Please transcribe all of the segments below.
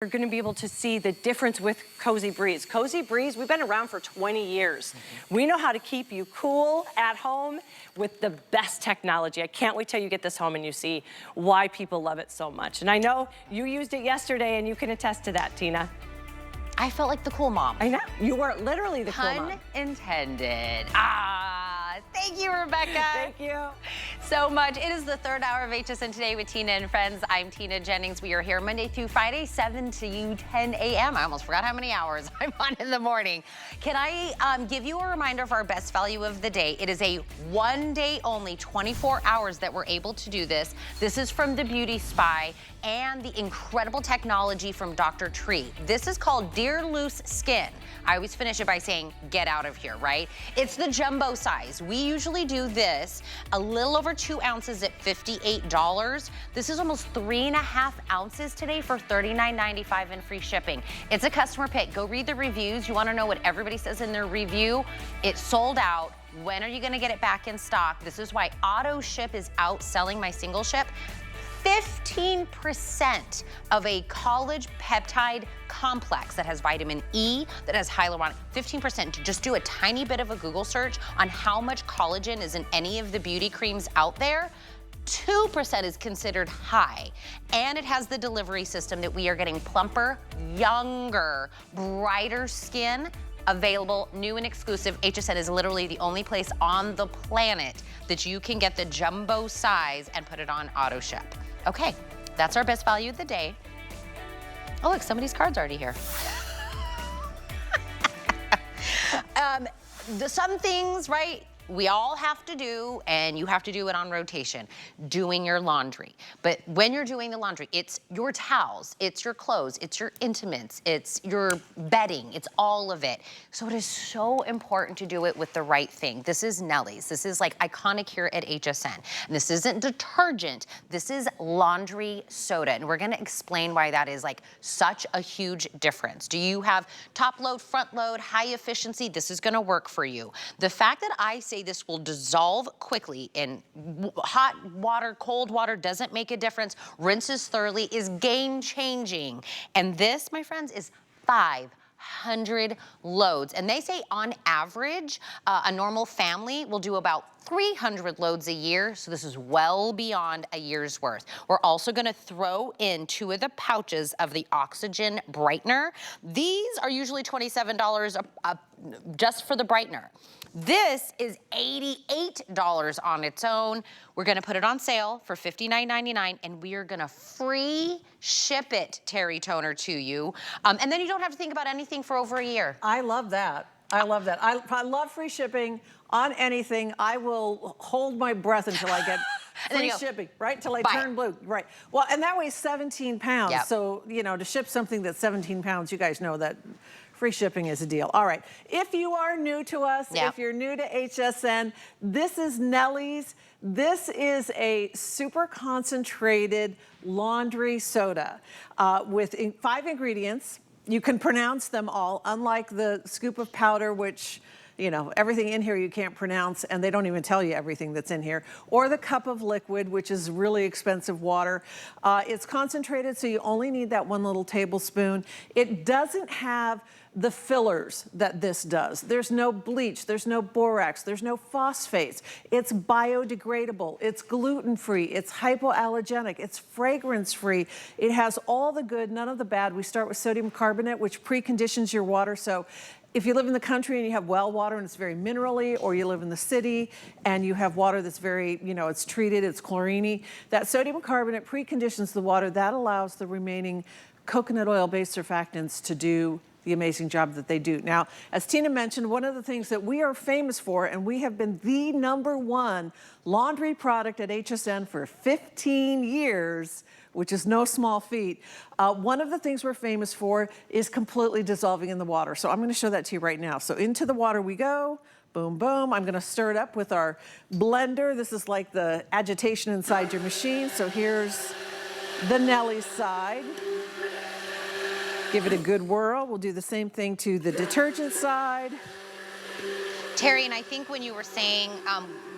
You're going to be able to see the difference with Cozy Breeze. Cozy Breeze, we've been around for 20 years. We know how to keep you cool at home with the best technology. I can't wait till you get this home and you see why people love it so much. And I know you used it yesterday and you can attest to that, Tina. I felt like the cool mom. I know. You were literally the cool mom. Pun intended. Thank you, Rebecca. Thank you so much. It is the third hour of HSN Today with Tina and Friends. I'm Tina Jennings. We are here Monday through Friday, 7 to 10 a.m. I almost forgot how many hours I'm on in the morning. Can I give you a reminder of our best value of the day? It is a one day only, 24 hours that we're able to do this. This is from the Beauty Spy and the incredible technology from Dr. Tree. This is called Dear Loose Skin. I always finish it by saying, get out of here, right? It's the jumbo size. We usually do this a little over 2 ounces at $58. This is almost 3.5 ounces today for $39.95 and free shipping. It's a customer pick. Go read the reviews. You want to know what everybody says in their review. It's sold out. When are you going to get it back in stock? This is why auto ship is outselling my single ship. 15% of a collagen peptide complex that has vitamin E, that has hyaluronic, 15%. To just do a tiny bit of a Google search on how much collagen is in any of the beauty creams out there, 2% is considered high. And it has the delivery system that we are getting plumper, younger, brighter skin. Available, new and exclusive. HSN is literally the only place on the planet that you can get the jumbo size and put it on auto ship. Okay, that's our best value of the day. Oh look, somebody's card's already here. Some things, right, we all have to do, and you have to do it on rotation, doing your laundry. But when you're doing the laundry, it's your towels, it's your clothes, it's your intimates, it's your bedding, it's all of it. So it is so important to do it with the right thing. This is Nellie's. This is like iconic here at HSN. And this isn't detergent, this is laundry soda. And we're gonna explain why that is like such a huge difference. Do you have top load, front load, high efficiency? This is gonna work for you. The fact that I say this will dissolve quickly in hot water, cold water, doesn't make a difference. Rinses thoroughly, is game changing. And this, my friends, is 500 loads. And they say on average, a normal family will do about 300 loads a year, so this is well beyond a year's worth. We're also gonna throw in 2 of the pouches of the Oxygen Brightener. These are usually $27 just for the brightener. This is $88 on its own. We're gonna put it on sale for $59.99, and we are gonna free ship it, Terry Toner, to you. And then you don't have to think about anything for over a year. I love that. I love that. I love free shipping on anything. I will hold my breath until I get free shipping, right? Till I turn blue, right? Well, and that weighs 17 pounds. Yep. So, you know, to ship something that's 17 pounds, you guys know that free shipping is a deal. All right. If you are new to us, if you're new to HSN, this is Nellie's. This is a super concentrated laundry soda with 5 ingredients. You can pronounce them all, unlike the scoop of powder, which, you know, everything in here you can't pronounce, and they don't even tell you everything that's in here, or the cup of liquid, which is really expensive water. It's concentrated, so you only need that 1 little tablespoon. It doesn't have the fillers that this does. There's no bleach, there's no borax, there's no phosphates. It's biodegradable, it's gluten-free, it's hypoallergenic, it's fragrance-free. It has all the good, none of the bad. We start with sodium carbonate, which preconditions your water. So if you live in the country and you have well water and it's very minerally, or you live in the city and you have water that's very, you know, it's treated, it's chlorine-y, that sodium carbonate preconditions the water. That allows the remaining coconut oil-based surfactants to do the amazing job that they do. Now, as Tina mentioned, one of the things that we are famous for, and we have been the #1 laundry product at HSN for 15 years, which is no small feat. One of the things we're famous for is completely dissolving in the water. So I'm gonna show that to you right now. So into the water we go, boom, boom. I'm gonna stir it up with our blender. This is like the agitation inside your machine. So here's the Nellie's side. Give it a good whirl. We'll do the same thing to the detergent side. Terry, and I think when you were saying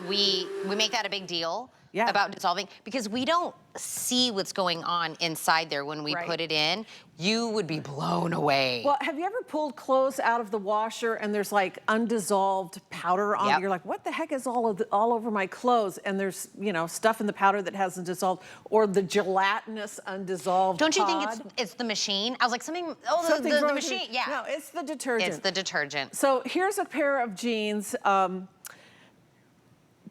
we make that a big deal about dissolving, because we don't see what's going on inside there when we put it in, you would be blown away. Well, have you ever pulled clothes out of the washer and there's like undissolved powder on it? You're like, what the heck is all over my clothes? And there's, you know, stuff in the powder that hasn't dissolved, or the gelatinous undissolved Don't you pod. think it's the machine? I was like, the machine, yeah. No, it's the detergent. It's the detergent. So here's a pair of jeans.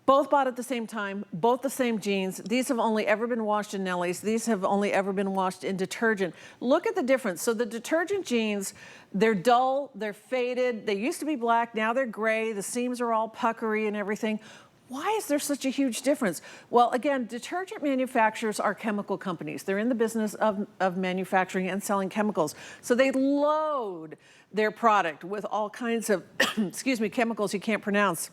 Both bought at the same time, both the same jeans. These have only ever been washed in Nellie's. These have only ever been washed in detergent. Look at the difference. So the detergent jeans, they're dull, they're faded. They used to be black, now they're gray. The seams are all puckery and everything. Why is there such a huge difference? Well, again, detergent manufacturers are chemical companies. They're in the business of manufacturing and selling chemicals. So they load their product with all kinds of, excuse me, chemicals you can't pronounce.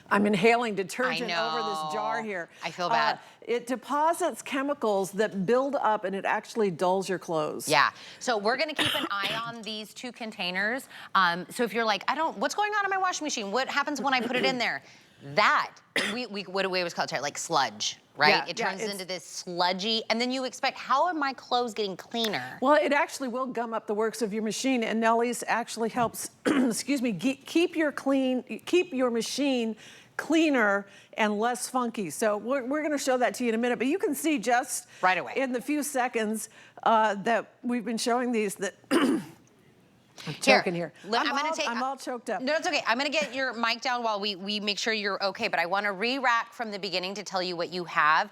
I'm inhaling detergent over this jar here. I feel bad. It deposits chemicals that build up and it actually dulls your clothes. Yeah, so we're gonna keep an eye on these 2 containers. So if you're like, what's going on in my washing machine? What happens when I put it in there? What do we always call it, like sludge, right? Yeah, it turns into this sludgy, and then you expect, how are my clothes getting cleaner? Well, it actually will gum up the works of your machine, and Nellie's actually helps, excuse me, keep your machine cleaner and less funky. So we're gonna show that to you in a minute, but you can see just right away in the few seconds that we've been showing these that I'm choking here. I'm all choked up. No, it's okay. I'm gonna get your mic down while we make sure you're okay, but I wanna re-rack from the beginning to tell you what you have.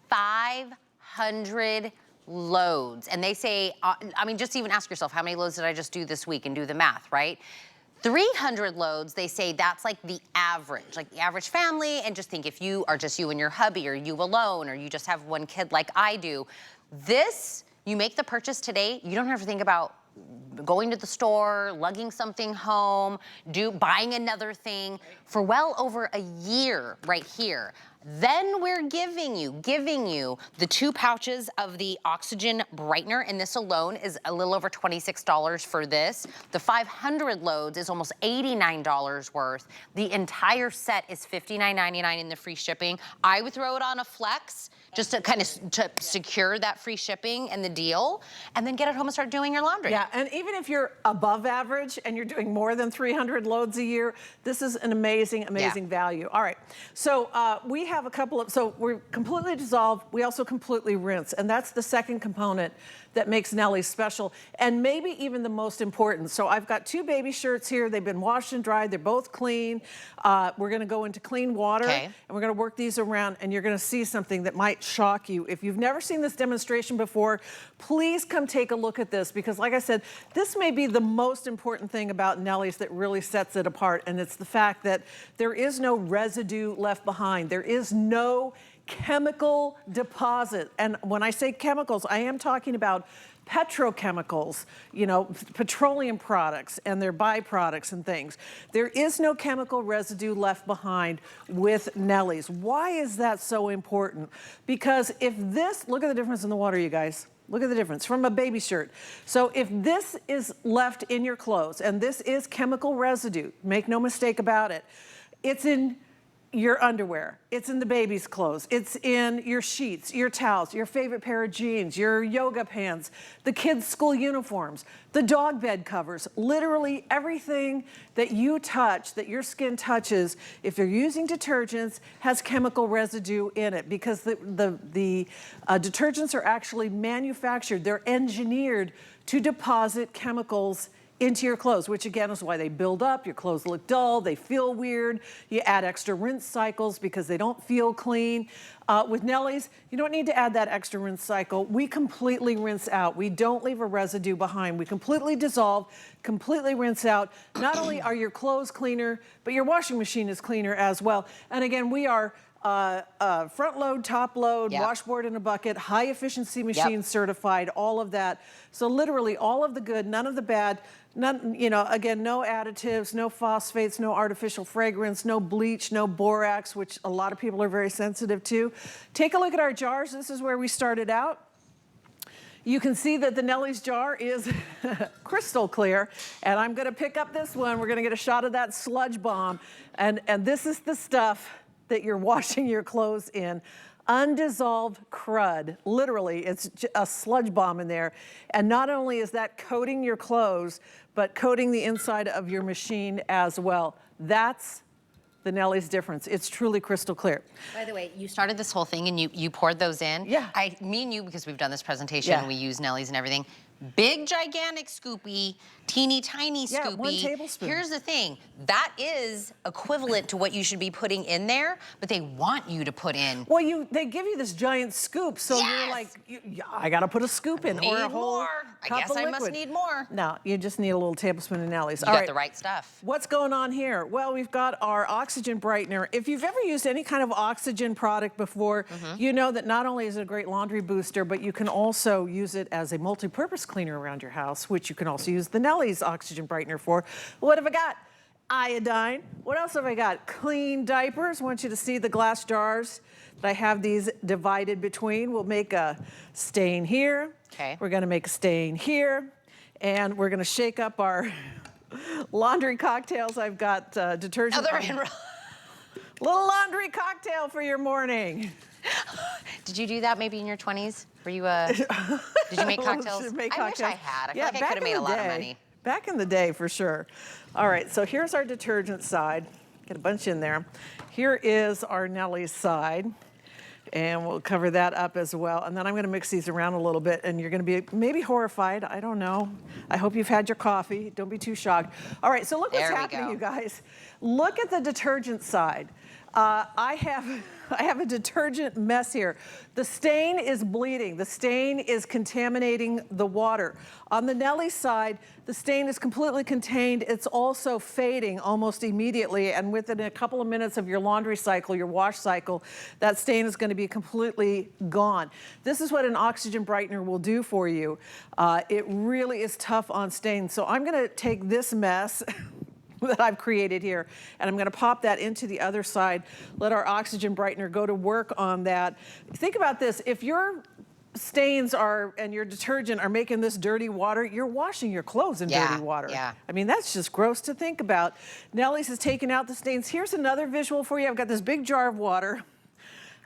500 loads. And they say, I mean, just even ask yourself, how many loads did I just do this week, and do the math, right? 300 loads, they say that's like the average family, and just think if you are just you and your hubby, or you alone, or you just have one kid like I do. This, you make the purchase today, you don't have to think about going to the store, lugging something home, buying another thing for well over a year right here. Then we're giving you the 2 pouches of the oxygen brightener, and this alone is a little over $26 for this. The 500 loads is almost $89 worth. The entire set is $59.99 in the free shipping. I would throw it on a flex just to kind of secure that free shipping and the deal, and then get it home and start doing your laundry. Yeah, and even if you're above average and you're doing more than 300 loads a year, this is an amazing value. All right, so we have a couple of, so we're completely dissolved, we also completely rinse, and that's the second component that makes Nellie's special, and maybe even the most important. So I've got 2 baby shirts here. They've been washed and dried. They're both clean. We're gonna go into clean water, and we're gonna work these around, and you're gonna see something that might shock you. If you've never seen this demonstration before, please come take a look at this, because like I said, this may be the most important thing about Nellie's that really sets it apart, and it's the fact that there is no residue left behind. There is no chemical deposit. And when I say chemicals, I am talking about petrochemicals, you know, petroleum products and their byproducts and things. There is no chemical residue left behind with Nellie's. Why is that so important? Because if this, look at the difference in the water, you guys. Look at the difference from a baby shirt. So if this is left in your clothes, and this is chemical residue, make no mistake about it, it's in your underwear, it's in the baby's clothes, it's in your sheets, your towels, your favorite pair of jeans, your yoga pants, the kids' school uniforms, the dog bed covers, literally everything that you touch, that your skin touches, if you're using detergents, has chemical residue in it, because the detergents are actually manufactured, they're engineered to deposit chemicals into your clothes, which again is why they build up, your clothes look dull, they feel weird, you add extra rinse cycles because they don't feel clean. With Nellie's, you don't need to add that extra rinse cycle. We completely rinse out. We don't leave a residue behind. We completely dissolve, completely rinse out. Not only are your clothes cleaner, but your washing machine is cleaner as well. And again, we are front load, top load, washboard in a bucket, high efficiency machine certified, all of that. So literally all of the good, none of the bad, none, you know, again, no additives, no phosphates, no artificial fragrance, no bleach, no borax, which a lot of people are very sensitive to. Take a look at our jars. This is where we started out. You can see that the Nellie's jar is crystal clear, and I'm gonna pick up this one. We're gonna get a shot of that sludge bomb, and this is the stuff that you're washing your clothes in. undissolved crud. Literally, it's a sludge bomb in there. And not only is that coating your clothes, but coating the inside of your machine as well. That's the Nellie's difference. It's truly crystal clear. By the way, you started this whole thing and you poured those in. Yeah. Me and you, because we've done this presentation, Yeah. we use Nellie's and everything. Big, gigantic scoopy, teeny, tiny scoopy. Yeah, 1 tablespoon. Here's the thing. That is equivalent to what you should be putting in there, but they want you to put in. Well, they give you this giant scoop, so Yes! you're like, I got to put a scoop in or a whole more. cup I guess of I liquid. must need more. No, you just need a little tablespoon of Nellie's. You All got right. the right stuff. What's going on here? Well, we've got our oxygen brightener. If you've ever used any kind of oxygen product before, you know that not only is it a great laundry booster, but you can also use it as a multi-purpose cleaner around your house, which you can also use the Nellie's oxygen brightener for. What have I got? Iodine. What else have I got? Clean diapers. I want you to see the glass jars that I have these divided between. We'll make a stain here. Okay. We're going to make a stain here. And we're going to shake up our laundry cocktails. I've got detergent. Little laundry cocktail for your morning. Did you do that maybe in your 20s? Were you, did you make cocktails? I wish I had. I feel like I could have made a lot of money. Back in the day, for sure. All right, so here's our detergent side. Get a bunch in there. Here is our Nellie's side. And we'll cover that up as well. And then I'm gonna mix these around a little bit, and you're gonna be maybe horrified, I don't know. I hope you've had your coffee, don't be too shocked. All right, so look what's happening, you guys. Look at the detergent side. I have a detergent mess here. The stain is bleeding. The stain is contaminating the water. On the Nellie's side, the stain is completely contained. It's also fading almost immediately, and within a couple of minutes of your laundry cycle, your wash cycle, that stain is going to be completely gone. This is what an oxygen brightener will do for you. It really is tough on stains. So I'm going to take this mess that I've created here, and I'm gonna pop that into the other side, let our oxygen brightener go to work on that. Think about this, if your stains and your detergent are making this dirty water, you're washing your clothes in dirty water. Yeah. I mean, that's just gross to think about. Nellie's has taken out the stains. Here's another visual for you. I've got this big jar of water.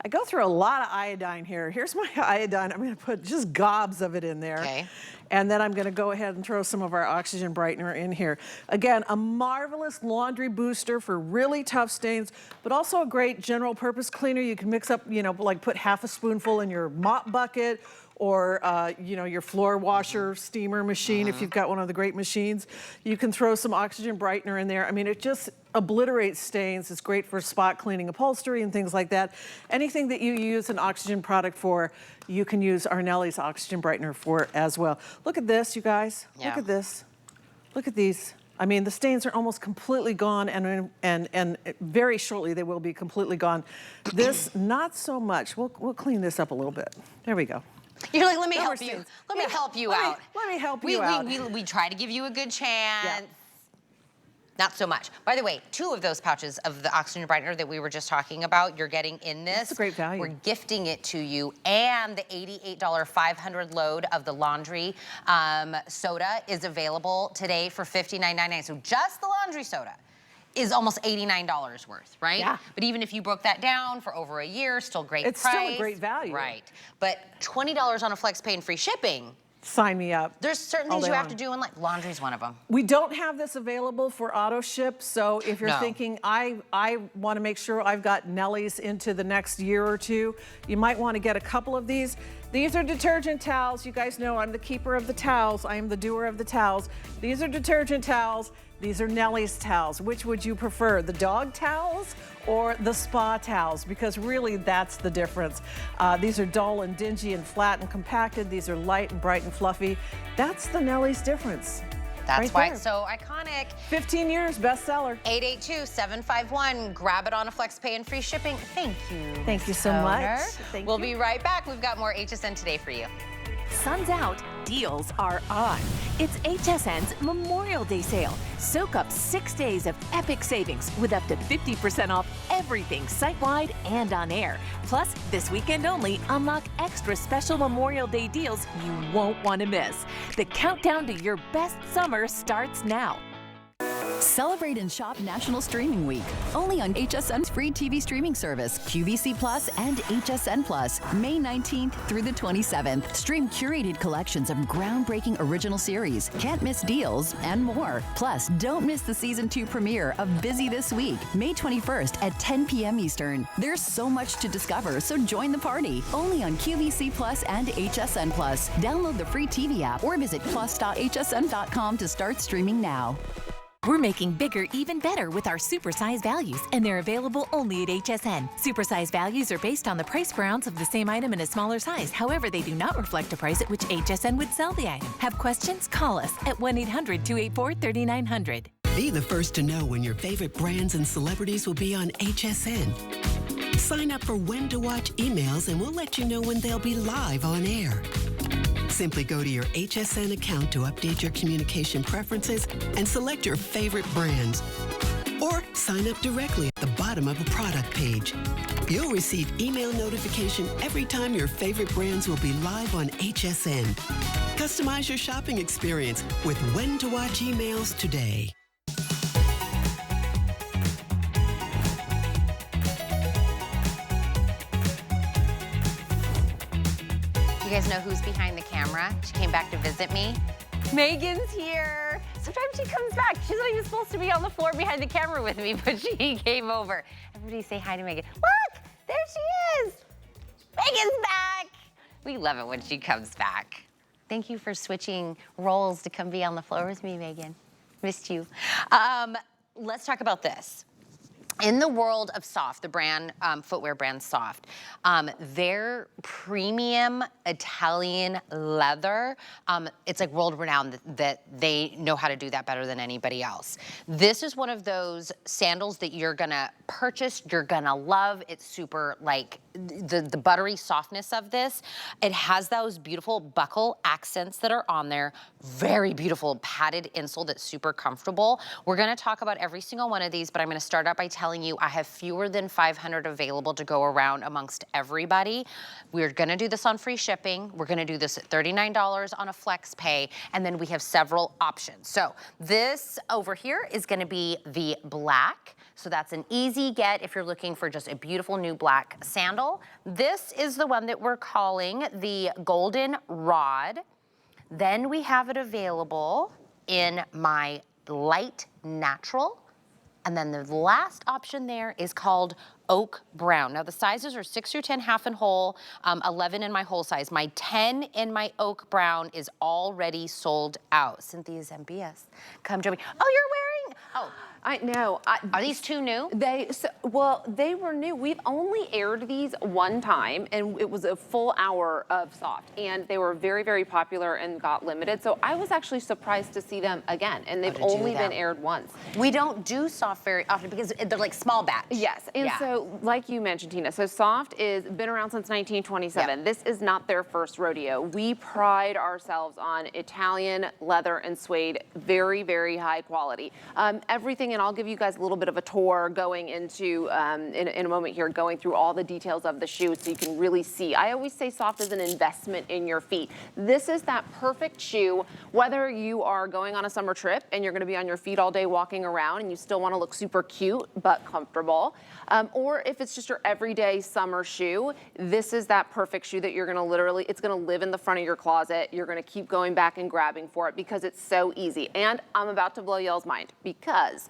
I go through a lot of iodine here. Here's my iodine. I'm gonna put just gobs of it in there. Okay. And then I'm gonna go ahead and throw some of our oxygen brightener in here. Again, a marvelous laundry booster for really tough stains, but also a great general purpose cleaner. You can mix up, like put half a spoonful in your mop bucket, or your floor washer steamer machine if you've got one of the great machines. You can throw some oxygen brightener in there. I mean, it just obliterates stains. It's great for spot cleaning upholstery and things like that. Anything that you use an oxygen product for, you can use our Nellie's oxygen brightener for as well. Look at this, you guys. Yeah. Look at this. Look at these. I mean, the stains are almost completely gone, and very shortly they will be completely gone. This, not so much. We'll clean this up a little bit. There we go. You're like, let me No help more you. stains. Let me help you out. Let me help you out. We try to give you a good chance. Yeah. Not so much. By the way, 2 of those pouches of the oxygen brightener that we were just talking about, you're getting in this. That's a great value. We're gifting it to you, and the $88 500 load of the laundry soda is available today for $59.99. So just the laundry soda is almost $89 worth, right? Yeah. But even if you broke that down for over a year, still great It's price. still a great value. Right. But $20 on a flex pay and free shipping. Sign me up. There's certain all things day you have long. to do, and like laundry's one of them. We don't have this available for auto ship, so if you're No. thinking, I want to make sure I've got Nellie's into the next year or two, you might want to get a couple of these. These are detergent towels. You guys know I'm the keeper of the towels. I am the doer of the towels. These are detergent towels. These are Nellie's towels. Which would you prefer, the dog towels or the spa towels? Because really that's the difference. These are dull and dingy and flat and compacted. These are light and bright and fluffy. That's the Nellie's difference. That's right why there. it's so iconic. 15 years, bestseller. 882-751. Grab it on a flex pay and free shipping. Thank you. Thank you so Owner. much. Thank We'll you. be right back. We've got more HSN Today for you. Sun's out, deals are on. It's HSN's Memorial Day sale. Soak up 6 days of epic savings with up to 50% off everything site-wide and on air. Plus, this weekend only, unlock extra special Memorial Day deals you won't want to miss. The countdown to your best summer starts now. Celebrate and shop National Streaming Week. Only on HSN's free TV streaming service, QVC Plus and HSN Plus, May 19th through the 27th. Stream curated collections of groundbreaking original series, can't miss deals, and more. Plus, don't miss the season 2 premiere of Busy This Week, May 21st at 10 p.m. Eastern. There's so much to discover, so join the party. Only on QVC Plus and HSN Plus. Download the free TV app or visit plus.hsn.com to start streaming now. We're making bigger even better with our supersize values, and they're available only at HSN. Supersize values are based on the price per ounce of the same item in a smaller size. However, they do not reflect a price at which HSN would sell the item. Have questions? Call us at 1-800-284-3900. Be the first to know when your favorite brands and celebrities will be on HSN. Sign up for When to Watch emails and we'll let you know when they'll be live on air. Simply go to your HSN account to update your communication preferences and select your favorite brands. Or sign up directly at the bottom of a product page. You'll receive email notification every time your favorite brands will be live on HSN. Customize your shopping experience with When to Watch emails today. You guys know who's behind the camera? She came back to visit me. Megan's here. Sometimes she comes back. She's not even supposed to be on the floor behind the camera with me, but she came over. Everybody say hi to Megan. Look, there she is. Megan's back. We love it when she comes back. Thank you for switching roles to come be on the floor with me, Megan. Missed you. Let's talk about this. In the world of Soft, the brand, footwear brand Soft, their premium Italian leather, it's like world renowned that they know how to do that better than anybody else. This is one of those sandals that you're gonna purchase, you're gonna love. It's super like the buttery softness of this. It has those beautiful buckle accents that are on there. Very beautiful padded insole that's super comfortable. We're gonna talk about every single one of these, but I'm gonna start out by telling you I have fewer than 500 available to go around amongst everybody. We're gonna do this on free shipping. We're gonna do this at $39 on a flex pay, and then we have several options. So this over here is gonna be the black. So that's an easy get if you're looking for just a beautiful new black sandal. This is the one that we're calling the Golden Rod. Then we have it available in my light natural. And then the last option there is called Oak Brown. Now the sizes are 6 through 10 half and whole, 11 in my whole size. My 10 in my Oak Brown is already sold out. Cynthia's MBS, come join me. Oh, you're wearing, oh. I know. Are these two new? Well, they were new. We've only aired these one time, and it was a full hour of Soft, and they were very, very popular and got limited. So I was actually surprised to see them again, and they've only been aired once. We don't do Soft very often because they're like small batch. Yes, and so like you mentioned, Tina, so Soft is been around since 1927. Yep. This is not their first rodeo. We pride ourselves on Italian leather and suede, very, very high quality. Everything. And I'll give you guys a little bit of a tour going into, in a moment here, going through all the details of the shoe so you can really see. I always say Soft is an investment in your feet. This is that perfect shoe, whether you are going on a summer trip and you're gonna be on your feet all day walking around and you still wanna look super cute but comfortable, or if it's just your everyday summer shoe, this is that perfect shoe that you're gonna literally, it's gonna live in the front of your closet. You're gonna keep going back and grabbing for it because it's so easy. And I'm about to blow y'all's mind because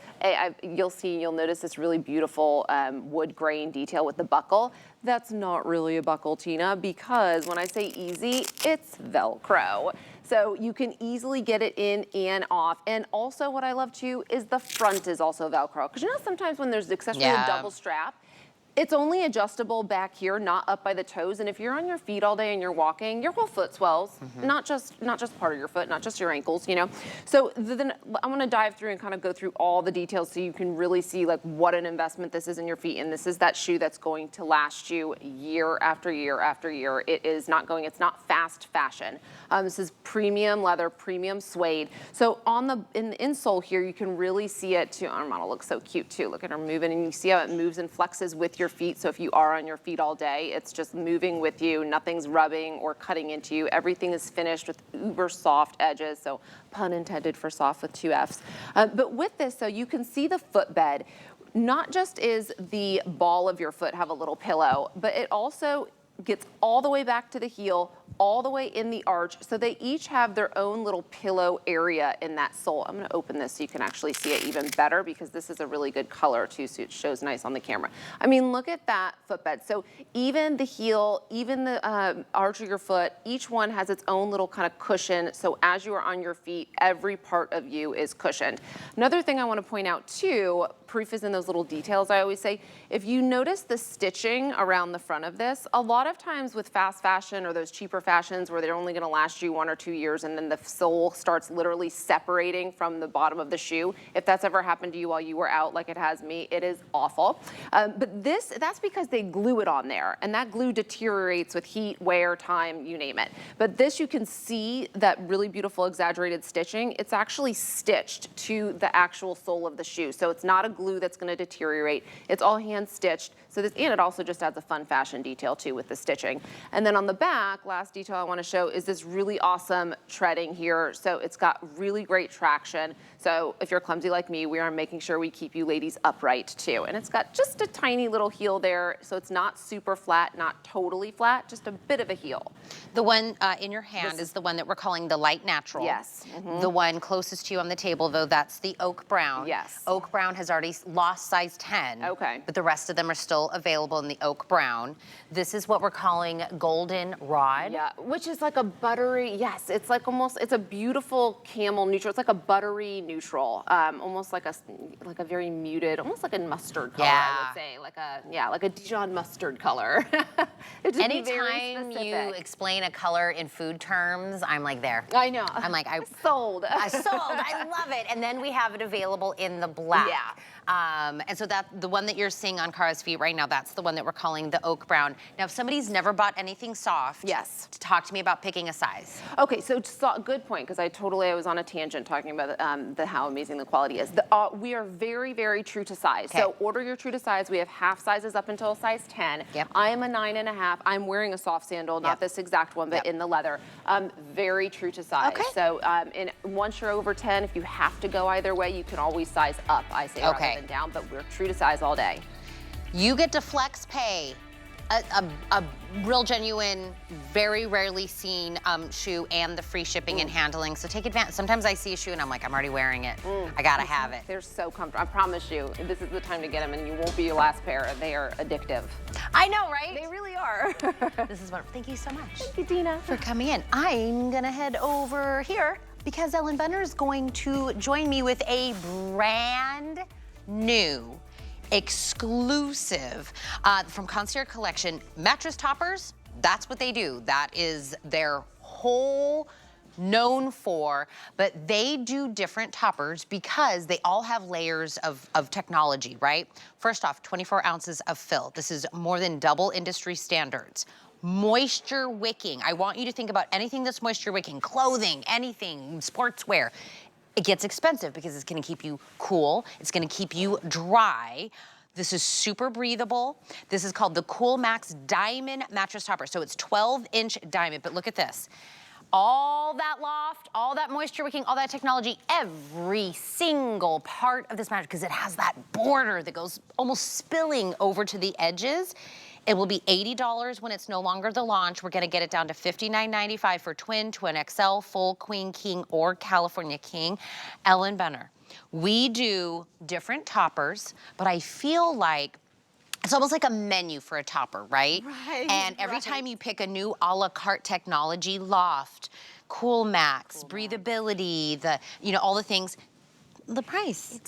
you'll notice this really beautiful wood grain detail with the buckle. That's not really a buckle, Tina, because when I say easy, it's Velcro. So you can easily get it in and off. And also what I love too is the front is also Velcro. Because you know sometimes when there's accessory with double strap, it's only adjustable back here, not up by the toes. And if you're on your feet all day and you're walking, your whole foot swells, not just part of your foot, not just your ankles, you know. So then I'm gonna dive through and kind of go through all the details so you can really see like what an investment this is in your feet. And this is that shoe that's going to last you year after year after year. It is not going, it's not fast fashion. This is premium leather, premium suede. So in the insole here, you can really see it too. Armana looks so cute too. Look at her moving and you see how it moves and flexes with your your feet. So if you are on your feet all day, it's just moving with you. Nothing's rubbing or cutting into you. Everything is finished with uber soft edges. So pun intended for soft with 2 Fs. But with this, so you can see the footbed. Not just is the ball of your foot have a little pillow, but it also gets all the way back to the heel, all the way in the arch. So they each have their own little pillow area in that sole. I'm gonna open this so you can actually see it even better, because this is a really good color too, so it shows nice on the camera. I mean, look at that footbed. So even the heel, even the arch of your foot, each one has its own little kind of cushion. So as you are on your feet, every part of you is cushioned. Another thing I wanna point out too, proof is in those little details, I always say. If you notice the stitching around the front of this, a lot of times with fast fashion or those cheaper fashions where they're only gonna last you 1 or 2 years and then the sole starts literally separating from the bottom of the shoe. If that's ever happened to you while you were out like it has me, it is awful. But that's because they glue it on there, and that glue deteriorates with heat, wear, time, you name it. But this, you can see that really beautiful exaggerated stitching. It's actually stitched to the actual sole of the shoe. So it's not a glue that's gonna deteriorate. It's all hand stitched. So this, and it also just adds a fun fashion detail too with the stitching. And then on the back, last detail I want to show is this really awesome treading here. So it's got really great traction. So if you're clumsy like me, we are making sure we keep you ladies upright too. And it's got just a tiny little heel there. So it's not super flat, not totally flat, just a bit of a heel. The one in your hand is the one that we're calling the light natural. Yes. The one closest to you on the table, though, that's the oak brown. Yes. Oak brown has already lost size 10. Okay. But the rest of them are still available in the oak brown. This is what we're calling golden rod. Yeah, which is like a buttery, yes, it's like almost, it's a beautiful camel neutral. It's like a buttery neutral, almost like a very muted, almost like a mustard color, I would say. Like a Dijon mustard color. Anytime you explain a color in food terms, I'm like there. I know. I'm like, sold. I sold, I love it. And then we have it available in the black. Yeah. And so that the one that you're seeing on Kara's feet right now, that's the one that we're calling the oak brown. Now, if somebody's never bought anything soft, yes, talk to me about picking a size. Okay, so good point, because I was on a tangent talking about how amazing the quality is. We are very, very true to size. Okay. So order your true to size. We have half sizes up until size 10. Yep. I am a 9.5. I'm wearing a soft sandal, not this exact one, but in the leather. Very true to size. Okay. So once you're over 10, if you have to go either way, you can always size up, I say, rather than down, but we're true to size all day. You get to flex pay a real genuine, very rarely seen shoe and the free shipping and handling. So take advantage. Sometimes I see a shoe and I'm like, I'm already wearing it. I gotta have it. They're so comfortable. I promise you, this is the time to get them and you won't be your last pair. They are addictive. I know, right? They really are. This is wonderful. Thank you so much. Thank you, Dina, for coming in. I'm gonna head over here because Ellen Benner is going to join me with a brand new exclusive from Concierge Collection mattress toppers. That's what they do. That is their whole known for, but they do different toppers because they all have layers of technology, right? First off, 24 ounces of fill. This is more than double industry standards. Moisture wicking. I want you to think about anything that's moisture wicking, clothing, anything, sportswear. It gets expensive because it's gonna keep you cool. It's gonna keep you dry. This is super breathable. This is called the Cool Max Diamond Mattress Topper. So it's 12-inch diamond, but look at this. All that loft, all that moisture wicking, all that technology, every single part of this mattress, because it has that border that goes almost spilling over to the edges. It will be $80 when it's no longer the launch. We're gonna get it down to $59.95 for twin XL, full, queen, king, or California king. Ellen Benner, we do different toppers, but I feel like it's almost like a menu for a topper, right? Right. And every time you pick a new a la carte technology, loft, Cool Max, breathability, all the things, the price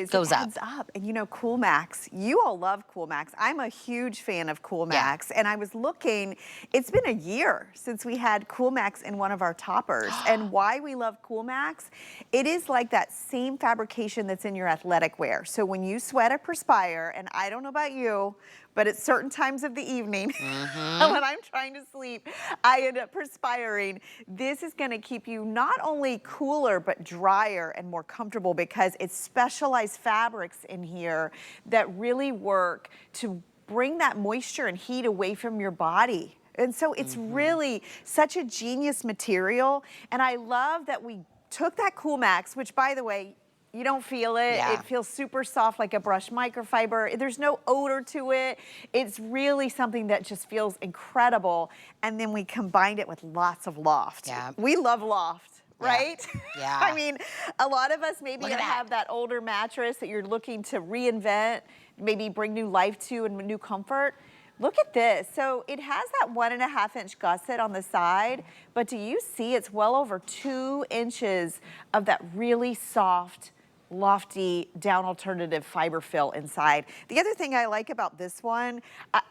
goes up. It adds up. And you know, Cool Max, you all love Cool Max. I'm a huge fan of Cool Max. And I was looking, it's been a year since we had Cool Max in one of our toppers. And why we love Cool Max, it is like that same fabrication that's in your athletic wear. So when you sweat or perspire, and I don't know about you, but at certain times of the evening, when I'm trying to sleep, I end up perspiring. This is gonna keep you not only cooler, but drier and more comfortable because it's specialized fabrics in here that really work to bring that moisture and heat away from your body. And so it's really such a genius material. And I love that we took that Cool Max, which by the way, you don't feel it. Yeah. It feels super soft like a brushed microfiber. There's no odor to it. It's really something that just feels incredible. And then we combined it with lots of loft. Yeah. We love loft, right? Yeah. I mean, a lot of us maybe Look at that. have that older mattress that you're looking to reinvent, maybe bring new life to and new comfort. Look at this. So it has that 1.5-inch gusset on the side, but do you see it's well over 2 inches of that really soft, lofty, down alternative fiber fill inside. The other thing I like about this one,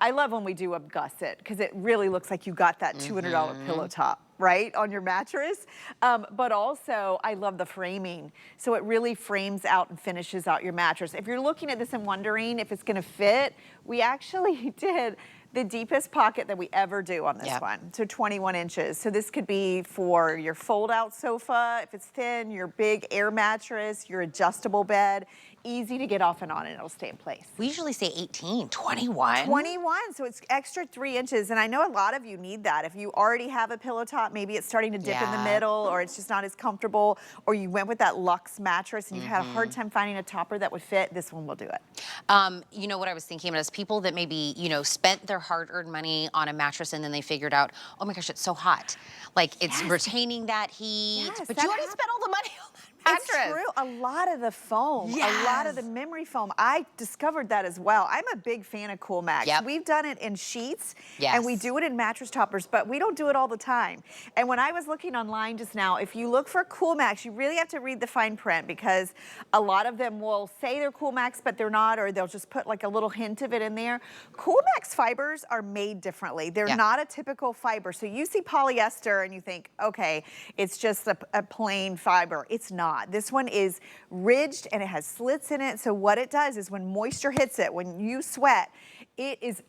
I love when we do a gusset because it really looks like you got that $200 pillow top, right, on your mattress. But also, I love the framing. So it really frames out and finishes out your mattress. If you're looking at this and wondering if it's gonna fit, we actually did the deepest pocket that we ever do on this one. So 21 inches. So this could be for your fold out sofa, if it's thin, your big air mattress, your adjustable bed, easy to get off and on and it'll stay in place. We usually say 18, 21. 21, so it's extra 3 inches. And I know a lot of you need that. If you already have a pillow top, maybe it's starting to dip in the middle or it's just not as comfortable, or you went with that luxe mattress and you've had a hard time finding a topper that would fit, this one will do it. You know what I was thinking about is people that maybe, you know, spent their hard-earned money on a mattress and then they figured out, oh my gosh, it's so hot. Like it's retaining that heat, Yes, but that you already spent all the money on that mattress. It's true. A lot of the foam, a lot of the memory foam, I discovered that as well. I'm a big fan of Cool Max. Yep. We've done it in sheets Yes. and we do it in mattress toppers, but we don't do it all the time. And when I was looking online just now, if you look for Cool Max, you really have to read the fine print because a lot of them will say they're Cool Max, but they're not, or they'll just put like a little hint of it in there. Cool Max fibers are made differently. They're not a typical fiber. So you see polyester and you think, okay, it's just a plain fiber. It's not. This one is ridged and it has slits in it. So what it does is when moisture hits it, when you sweat, it is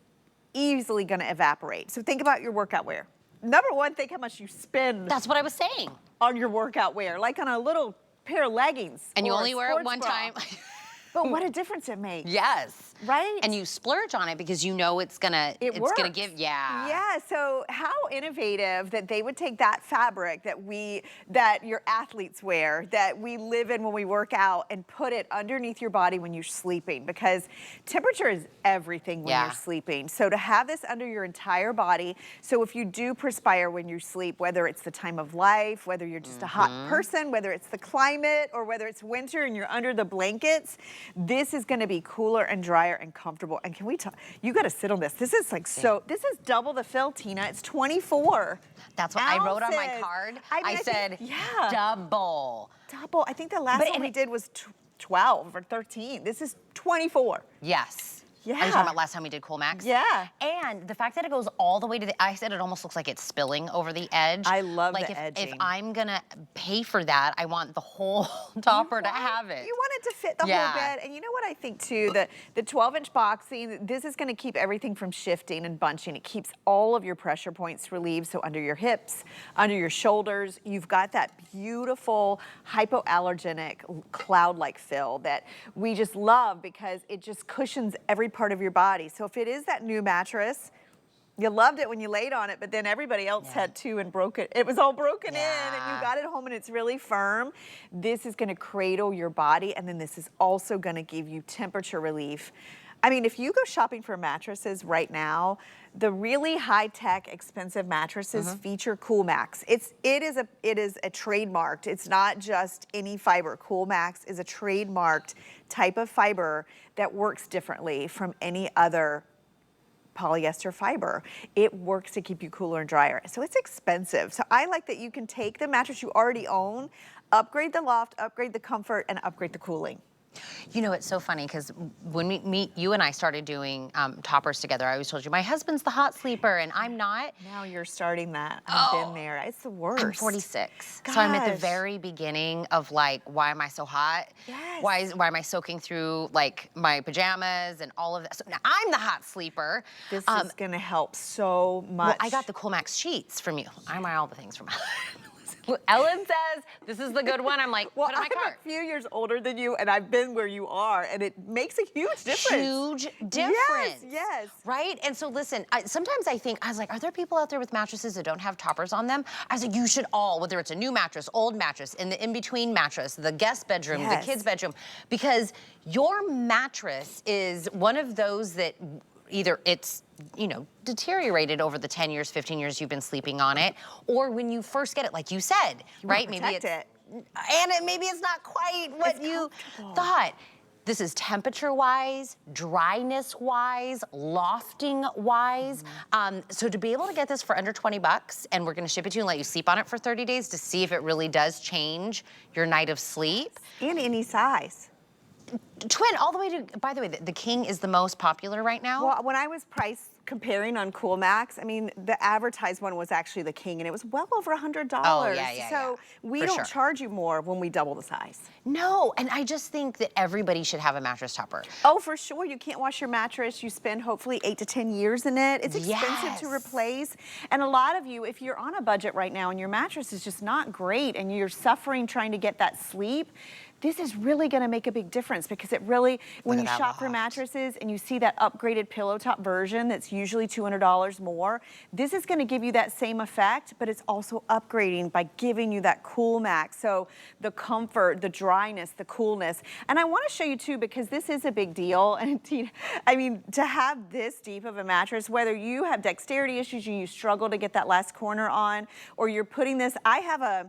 easily going to evaporate. So think about your workout wear. Number one, think how much you spend That's what I was saying. on your workout wear, like on a little pair of leggings. And you or a only wear it sports one bra. time. But what a difference it makes. Yes. Right? And you splurge on it because you know it's gonna works. give Yeah, so how innovative that they would take that fabric that your athletes wear, that we live in when we work out, and put it underneath your body when you're sleeping, because temperature is everything when you're sleeping. So to have this under your entire body, so if you do perspire when you sleep, whether it's the time of life, whether you're just a hot person, whether it's the climate, or whether it's winter and you're under the blankets, this is gonna be cooler and drier and comfortable. And can we talk, you gotta sit on this. This is like this is double the fill, Tina. It's 24. That's what I wrote on my card. I said double. Double. I think the last one we did was 12 or 13. This is 24. Yes. Yeah. Are you talking about last time we did Cool Max? Yeah. And the fact that it goes all the way to the, I said it almost looks like it's spilling over the edge. I love like the edging. If I'm gonna pay for that, I want the whole topper to have it. You want it to fit the whole bed. And you know what I think too, the 12-inch boxing, this is gonna keep everything from shifting and bunching. It keeps all of your pressure points relieved. So under your hips, under your shoulders, you've got that beautiful hypoallergenic cloud-like fill that we just love because it just cushions every part of your body. So if it is that new mattress, you loved it when you laid on it, but then everybody else had too and broke it. It was all broken in and you got it home and it's really firm. This is gonna cradle your body, and then this is also gonna give you temperature relief. I mean, if you go shopping for mattresses right now, the really high-tech, expensive mattresses feature Cool Max. It is a trademarked. It's not just any fiber. Cool Max is a trademarked type of fiber that works differently from any other polyester fiber. It works to keep you cooler and drier. So it's expensive. So I like that you can take the mattress you already own, upgrade the loft, upgrade the comfort, and upgrade the cooling. You know, it's so funny because when you and I started doing toppers together, I always told you, my husband's the hot sleeper and I'm not. Now you're starting that. I've been there. It's the worst. I'm 46. Gosh. So I'm at the very beginning of like, why am I so hot? Yes. Why am I soaking through like my pajamas and all of that? So now I'm the hot sleeper. This is gonna help so much. Well, I got the Cool Max sheets from you. I buy all the things from Ellen says, this is the good one. I'm like, well, put it in my I'm cart. a few years older than you, and I've been where you are, and it makes a huge difference. Huge difference. Yes. Right? And so listen, sometimes I think, I was like, are there people out there with mattresses that don't have toppers on them? I was like, you should all, whether it's a new mattress, old mattress, in the in-between mattress, the guest bedroom, the kids' bedroom, because your mattress is one of those that either it's, you know, deteriorated over the 10 years, 15 years you've been sleeping on it, or when you first get it, like you said, right? Maybe it's, maybe it's not quite what you thought. This is temperature-wise, dryness-wise, lofting-wise. So to be able to get this for under 20 bucks, and we're gonna ship it to you and let you sleep on it for 30 days to see if it really does change your night of sleep. And any size. Twin, all the way to, by the way, the King is the most popular right now. Well, when I was price comparing on CoolMax, I mean, the advertised one was actually the King, and it was well over $100. Oh, yeah. So we don't charge you more when we double the size. No, and I just think that everybody should have a mattress topper. Oh, for sure. You can't wash your mattress. You spend hopefully 8 to 10 years in it. It's expensive to replace. And a lot of you, if you're on a budget right now and your mattress is just not great and you're suffering trying to get that sleep, this is really going to make a big difference, because it really, when you shop for mattresses and you see that upgraded pillow top version that's usually $200 more, this is going to give you that same effect, but it's also upgrading by giving you that CoolMax. So the comfort, the dryness, the coolness. And I want to show you too, because this is a big deal. And I mean, to have this deep of a mattress, whether you have dexterity issues and you struggle to get that last corner on, or you're putting this, I have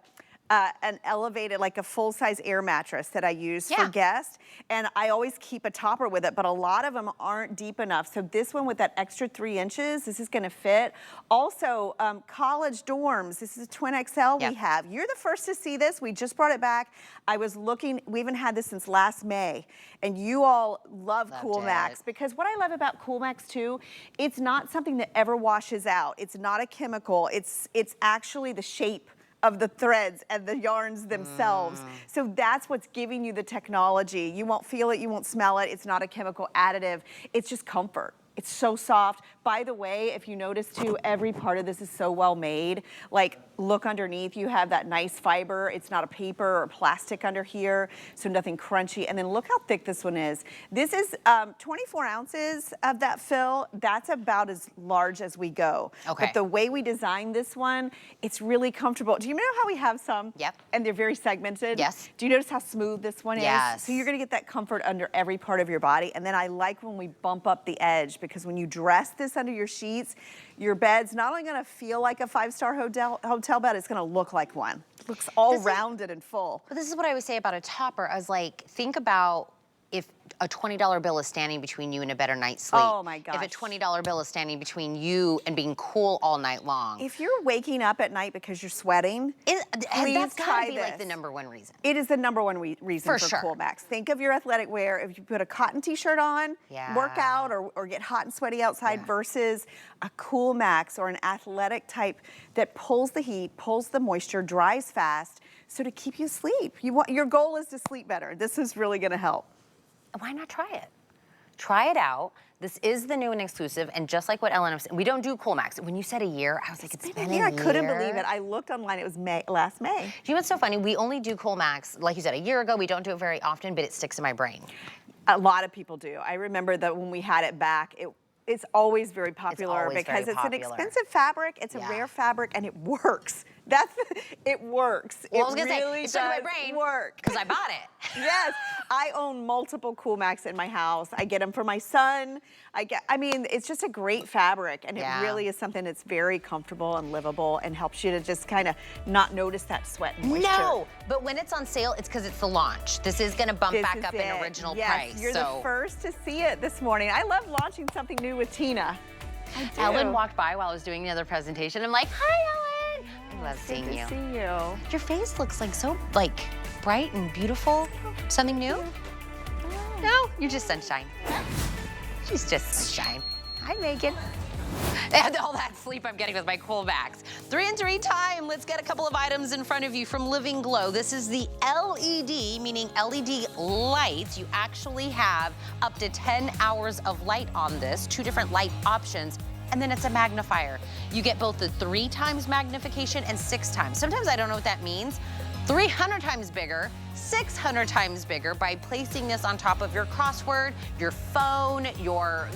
an elevated, like a full-size air mattress that I use for guests, and I always keep a topper with it, but a lot of them aren't deep enough. So this one with that extra 3 inches, this is gonna fit. Also, college dorms, this is a twin XL we have. You're the first to see this. We just brought it back. I was looking, we haven't had this since last May, and you all love CoolMax, because what I love about CoolMax too, it's not something that ever washes out. It's not a chemical. It's actually the shape of the threads and the yarns themselves. So that's what's giving you the technology. You won't feel it, you won't smell it. It's not a chemical additive. It's just comfort. It's so soft. By the way, if you notice too, every part of this is so well made. Like, look underneath, you have that nice fiber. It's not a paper or plastic under here, so nothing crunchy. And then look how thick this one is. This is 24 ounces of that fill. That's about as large as we go. Okay. But the way we designed this one, it's really comfortable. Do you know how we have some? Yep. And they're very segmented? Yes. Do you notice how smooth this one is? Yes. So you're gonna get that comfort under every part of your body. And then I like when we bump up the edge, because when you dress this under your sheets, your bed's not only gonna feel like a 5-star hotel bed, it's gonna look like one. It looks all rounded and full. But this is what I would say about a topper. I was like, think about if a $20 bill is standing between you and a better night's sleep. Oh my gosh. If a $20 bill is standing between you and being cool all night long. If you're waking up at night because you're sweating, please that's try gotta be this. like the #1 reason. It is the #1 reason for sure. CoolMax. Think of your athletic wear. If you put a cotton t-shirt on, work out or get hot and sweaty outside, versus a CoolMax or an athletic type that pulls the heat, pulls the moisture, dries fast, so to keep you asleep. Your goal is to sleep better. This is really gonna help. Why not try it? Try it out. This is the new and exclusive, and just like what Ellen was saying, we don't do CoolMax. When you said a year, I was like, it's been a year. I couldn't believe it. I looked online, it was last May. Do you know what's so funny? We only do CoolMax, like you said, a year ago. We don't do it very often, but it sticks in my brain. A lot of people do. I remember that when we had it back, it's always very popular because it's an expensive fabric, it's a rare fabric, and it works. It works. Well, I was gonna really say, it stuck in my brain work. Because I bought it. Yes, I own multiple CoolMax in my house. I get them for my son. I mean, it's just a great fabric, and it really is something that's very comfortable and livable and helps you to just kind of not notice that sweat and moisture. No, but when it's on sale, it's because it's the launch. This is gonna bump back up in original price. You're the first to see it this morning. I love launching something new with Tina. I do. Ellen walked by while I was doing the other presentation. I'm like, hi, Ellen. I love seeing you. Good to see you. Your face looks like so bright and beautiful. Something new? No, you're just sunshine. She's just sunshine. Hi, Megan. And all that sleep I'm getting with my CoolMax. 3 and 3 time. Let's get a couple of items in front of you from Living Glow. This is the LED, meaning LED lights. You actually have up to 10 hours of light on this. 2 different light options. and then it's a magnifier. You get both the 3 times magnification and 6 times. Sometimes I don't know what that means. 300 times bigger, 600 times bigger by placing this on top of your crossword, your phone, your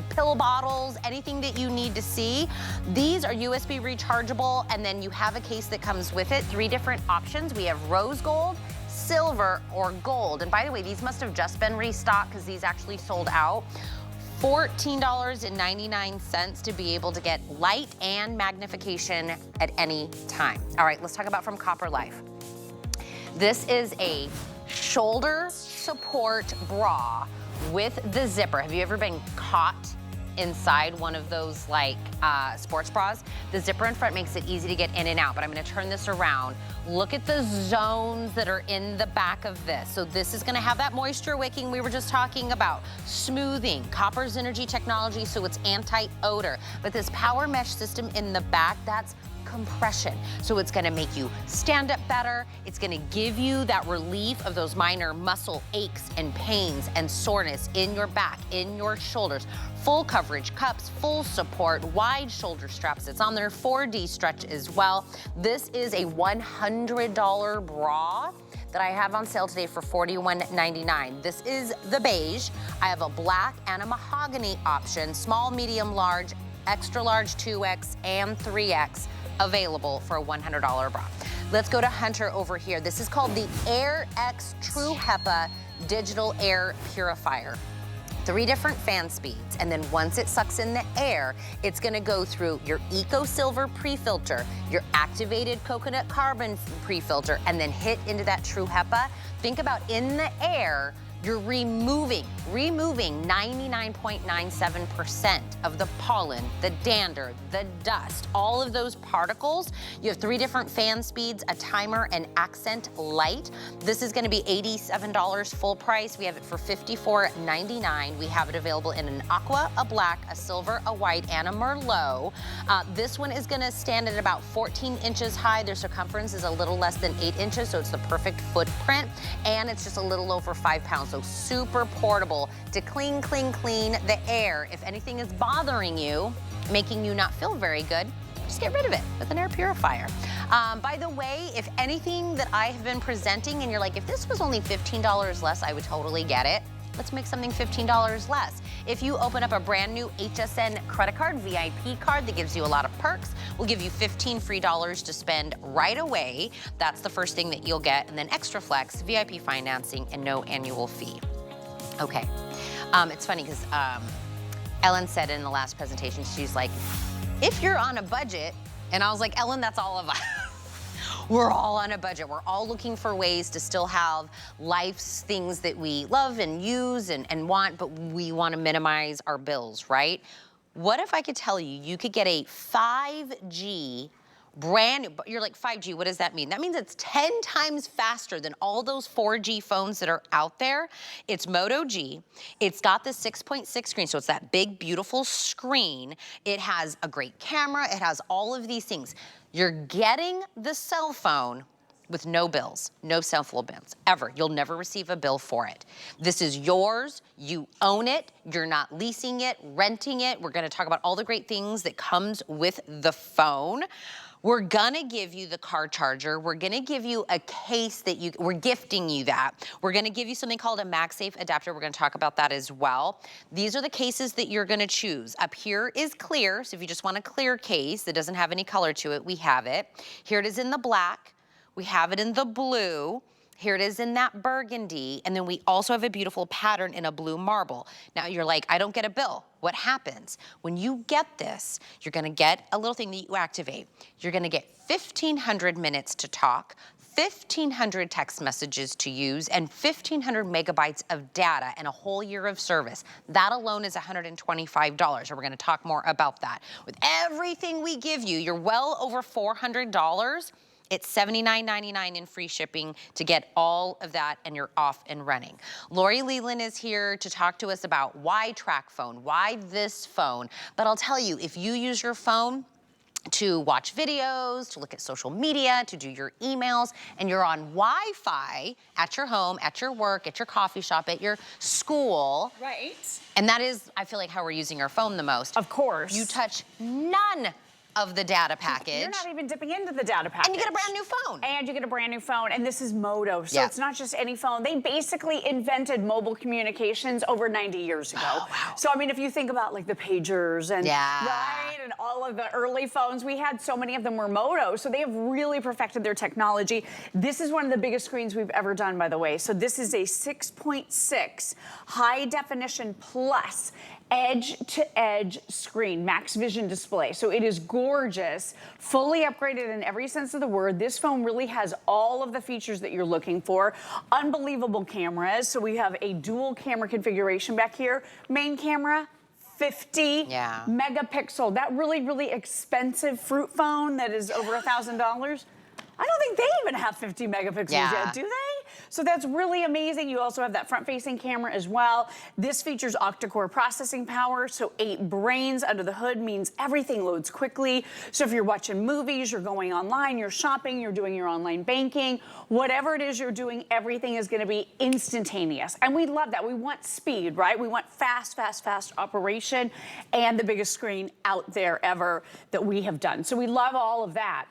pill bottles, anything that you need to see. These are USB rechargeable, and then you have a case that comes with it. 3 different options. We have rose gold, silver, or gold. And by the way, these must have just been restocked because these actually sold out. $14.99 to be able to get light and magnification at any time. All right, let's talk about from Copper Life. This is a shoulder support bra with the zipper. Have you ever been caught inside one of those like sports bras? The zipper in front makes it easy to get in and out, but I'm gonna turn this around. Look at the zones that are in the back of this. So this is gonna have that moisture wicking we were just talking about, smoothing, Copper's energy technology, so it's anti-odor. But this power mesh system in the back, that's compression. So it's gonna make you stand up better. It's gonna give you that relief of those minor muscle aches and pains and soreness in your back, in your shoulders. Full coverage cups, full support, wide shoulder straps. It's on there, 4D stretch as well. This is a $100 bra that I have on sale today for $41.99. This is the beige. I have a black and a mahogany option, small, medium, large, extra large, 2X and 3X available for a $100 bra. Let's go to Hunter over here. This is called the Air X True HEPA Digital Air Purifier. 3 different fan speeds, and then once it sucks in the air, it's gonna go through your Eco Silver pre-filter, your activated coconut carbon pre-filter, and then hit into that True HEPA. Think about in the air, you're removing 99.97% of the pollen, the dander, the dust, all of those particles. You have 3 different fan speeds, a timer, and accent light. This is gonna be $87 full price. We have it for $54.99. We have it available in an aqua, a black, a silver, a white, and a merlot. This one is gonna stand at about 14 inches high. Their circumference is a little less than 8 inches, so it's the perfect footprint, and it's just a little over 5 pounds. So super portable to clean the air. If anything is bothering you, making you not feel very good, just get rid of it with an air purifier. By the way, if anything that I have been presenting and you're like, if this was only $15 less, I would totally get it. Let's make something $15 less. If you open up a brand new HSN credit card, VIP card that gives you a lot of perks, we'll give you $15 free to spend right away. That's the first thing that you'll get. And then extra flex, VIP financing, and no annual fee. Okay, it's funny because Ellen said in the last presentation, she's like, if you're on a budget, and I was like, Ellen, that's all of us. We're all on a budget. We're all looking for ways to still have life's things that we love and use and want, but we want to minimize our bills, right? What if I could tell you, you could get a 5G brand new, you're like, 5G, what does that mean? That means it's 10 times faster than all those 4G phones that are out there. It's Moto G. It's got the 6.6 screen, so it's that big, beautiful screen. It has a great camera. It has all of these things. You're getting the cell phone with no bills, no cell phone bills, ever. You'll never receive a bill for it. This is yours, you own it, you're not leasing it, renting it. We're gonna talk about all the great things that comes with the phone. We're gonna give you the car charger. We're gonna give you a case that we're gifting you that. We're gonna give you something called a MagSafe adapter. We're gonna talk about that as well. These are the cases that you're gonna choose. Up here is clear, so if you just want a clear case that doesn't have any color to it, we have it. Here it is in the black. We have it in the blue. Here it is in that burgundy, and then we also have a beautiful pattern in a blue marble. Now you're like, I don't get a bill. What happens? When you get this, you're gonna get a little thing that you activate. You're gonna get 1,500 minutes to talk, 1,500 text messages to use, and 1,500 megabytes of data and a whole year of service. That alone is $125, and we're gonna talk more about that. With everything we give you, you're well over $400. It's $79.99 in free shipping to get all of that, and you're off and running. Lori Leland is here to talk to us about why track phone, why this phone. But I'll tell you, if you use your phone to watch videos, to look at social media, to do your emails, and you're on Wi-Fi at your home, at your work, at your coffee shop, at your school. Right. And that is, I feel like, how we're using our phone the most. Of course. You touch none of the data package. You're not even dipping into the data package. And you get a brand new phone. And you get a brand new phone, and this is Moto, so Yeah. it's not just any phone. They basically invented mobile communications over 90 years ago. Oh, wow. So I mean, if you think about like the pagers and Yeah. right, and all of the early phones, we had so many of them were Moto, so they have really perfected their technology. This is one of the biggest screens we've ever done, by the way. So this is a 6.6 high definition plus edge-to-edge screen, max vision display. So it is gorgeous, fully upgraded in every sense of the word. This phone really has all of the features that you're looking for. Unbelievable cameras. So we have a dual camera configuration back here. Main camera, 50 megapixel. That really, really expensive fruit phone that is over $1,000. I don't think they even have 50 megapixels yet, do they? So that's really amazing. You also have that front-facing camera as well. This features octa-core processing power, so 8 brains under the hood means everything loads quickly. So if you're watching movies, you're going online, you're shopping, you're doing your online banking, whatever it is you're doing, everything is gonna be instantaneous. And we love that. We want speed, right? We want fast, fast, fast operation and the biggest screen out there ever that we have done. So we love all of that.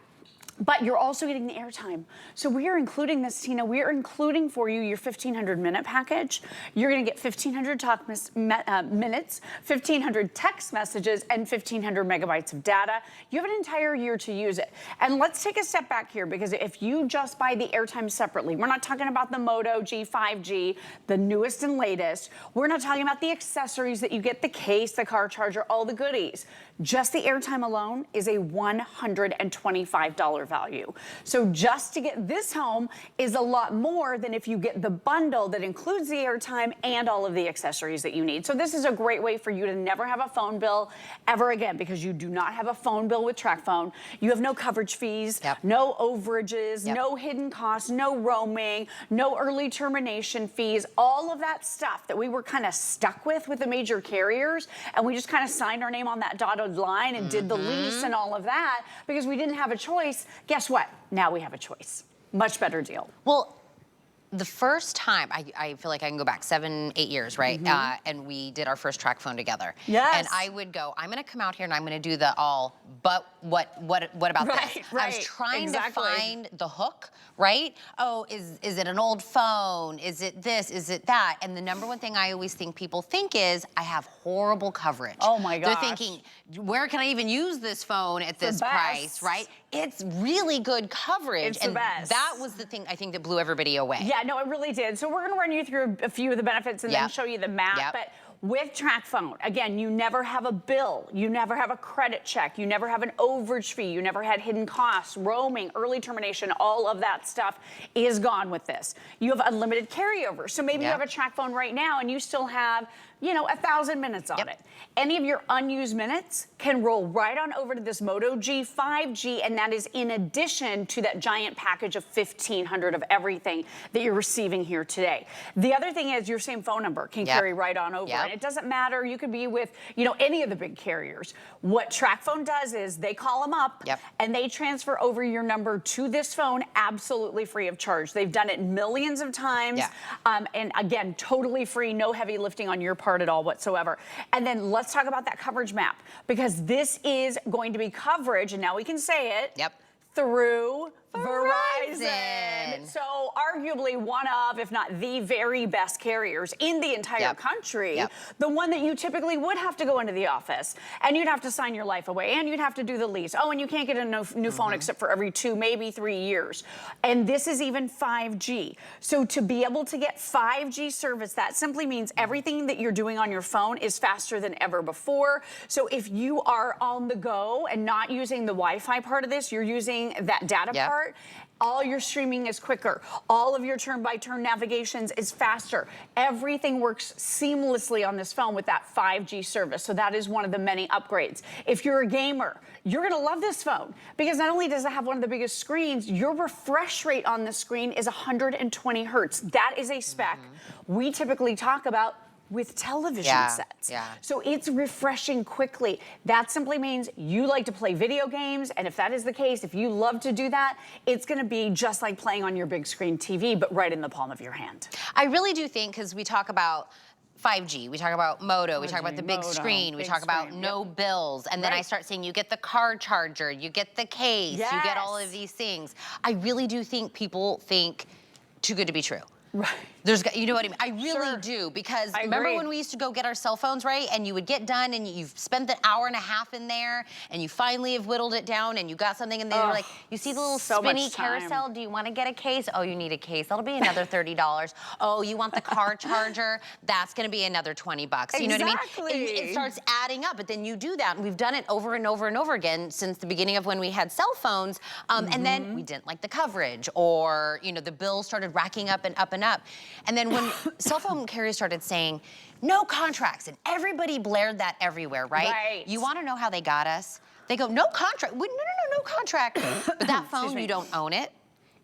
But you're also getting the airtime. So we are including this, Tina, we are including for you your 1,500 minute package. You're gonna get 1,500 talk minutes, 1,500 text messages, and 1,500 megabytes of data. You have an entire year to use it. And let's take a step back here, because if you just buy the airtime separately, we're not talking about the Moto G 5G, the newest and latest. We're not talking about the accessories that you get, the case, the car charger, all the goodies. Just the airtime alone is a $125 value. So just to get this home is a lot more than if you get the bundle that includes the airtime and all of the accessories that you need. So this is a great way for you to never have a phone bill ever again, because you do not have a phone bill with TracFone. You have no coverage fees, no overages, no hidden costs, no roaming, no early termination fees, all of that stuff that we were kind of stuck with the major carriers, and we just kind of signed our name on that dotted line and did the lease and all of that because we didn't have a choice. Guess what? Now we have a choice. Much better deal. Well, the first time, I feel like I can go back 7, 8 years, right? And we did our first TracFone together. Yes. And I would go, I'm gonna come out here and I'm gonna do the all, but what about this? I was trying to find the hook, right? Oh, is it an old phone? Is it this? Is it that? And the number one thing I always think people think is, I have horrible coverage. Oh my gosh. They're thinking, where can I even use this phone at this price, right? It's really good coverage. It's the best. That was the thing I think that blew everybody away. Yeah, no, it really did. So we're gonna run you through a few of the benefits and then show you the map. But with TracFone, again, you never have a bill, you never have a credit check, you never have an overage fee, you never had hidden costs, roaming, early termination, all of that stuff is gone with this. You have unlimited carryover. So maybe you have a TracFone right now and you still have, you know, 1,000 minutes on it. Any of your unused minutes can roll right on over to this Moto G 5G, and that is in addition to that giant package of 1,500 of everything that you're receiving here today. The other thing is your same phone number can carry right on over, and it doesn't matter, you could be with, you know, any of the big carriers. What TracFone does is they call them up and they transfer over your number to this phone absolutely free of charge. They've done it millions of times, and again, totally free, no heavy lifting on your part at all whatsoever. And then let's talk about that coverage map, because this is going to be coverage, and now we can say it, through Verizon. So arguably one of, if not the very best carriers in the entire country, the one that you typically would have to go into the office and you'd have to sign your life away and you'd have to do the lease. Oh, and you can't get a new phone except for every 2, maybe 3 years. And this is even 5G. So to be able to get 5G service, that simply means everything that you're doing on your phone is faster than ever before. So if you are on the go and not using the Wi-Fi part of this, you're using that data part, all your streaming is quicker. All of your turn-by-turn navigations is faster. Everything works seamlessly on this phone with that 5G service. So that is one of the many upgrades. If you're a gamer, you're gonna love this phone, because not only does it have one of the biggest screens, your refresh rate on the screen is 120 hertz. That is a spec we typically talk about with television sets. Yeah. So it's refreshing quickly. That simply means you like to play video games, and if that is the case, if you love to do that, it's gonna be just like playing on your big screen TV, but right in the palm of your hand. I really do think, because we talk about 5G, we talk about Moto, we talk about the big screen, we talk about no bills, and then I start saying you get the car charger, you get the case, you get all of these things. I really do think people think too good to be true. Right. You know what I mean? I really do, because remember when we used to go get our cell phones, right? And you would get done and you've spent an hour and a half in there and you finally have whittled it down and you got something and they were like, you see the little spinny carousel? Do you want to get a case? Oh, you need a case. That'll be another $30. Oh, you want the car charger? That's going to be another 20 bucks. You know what I mean? It starts adding up, but then you do that. And we've done it over and over and over again since the beginning of when we had cell phones. And then we didn't like the coverage, or, you know, the bills started racking up and up and up. And then when cell phone carriers started saying, no contracts, and everybody blared that everywhere, right? You want to know how they got us? They go, no contract. No contract. But that phone, you don't own it.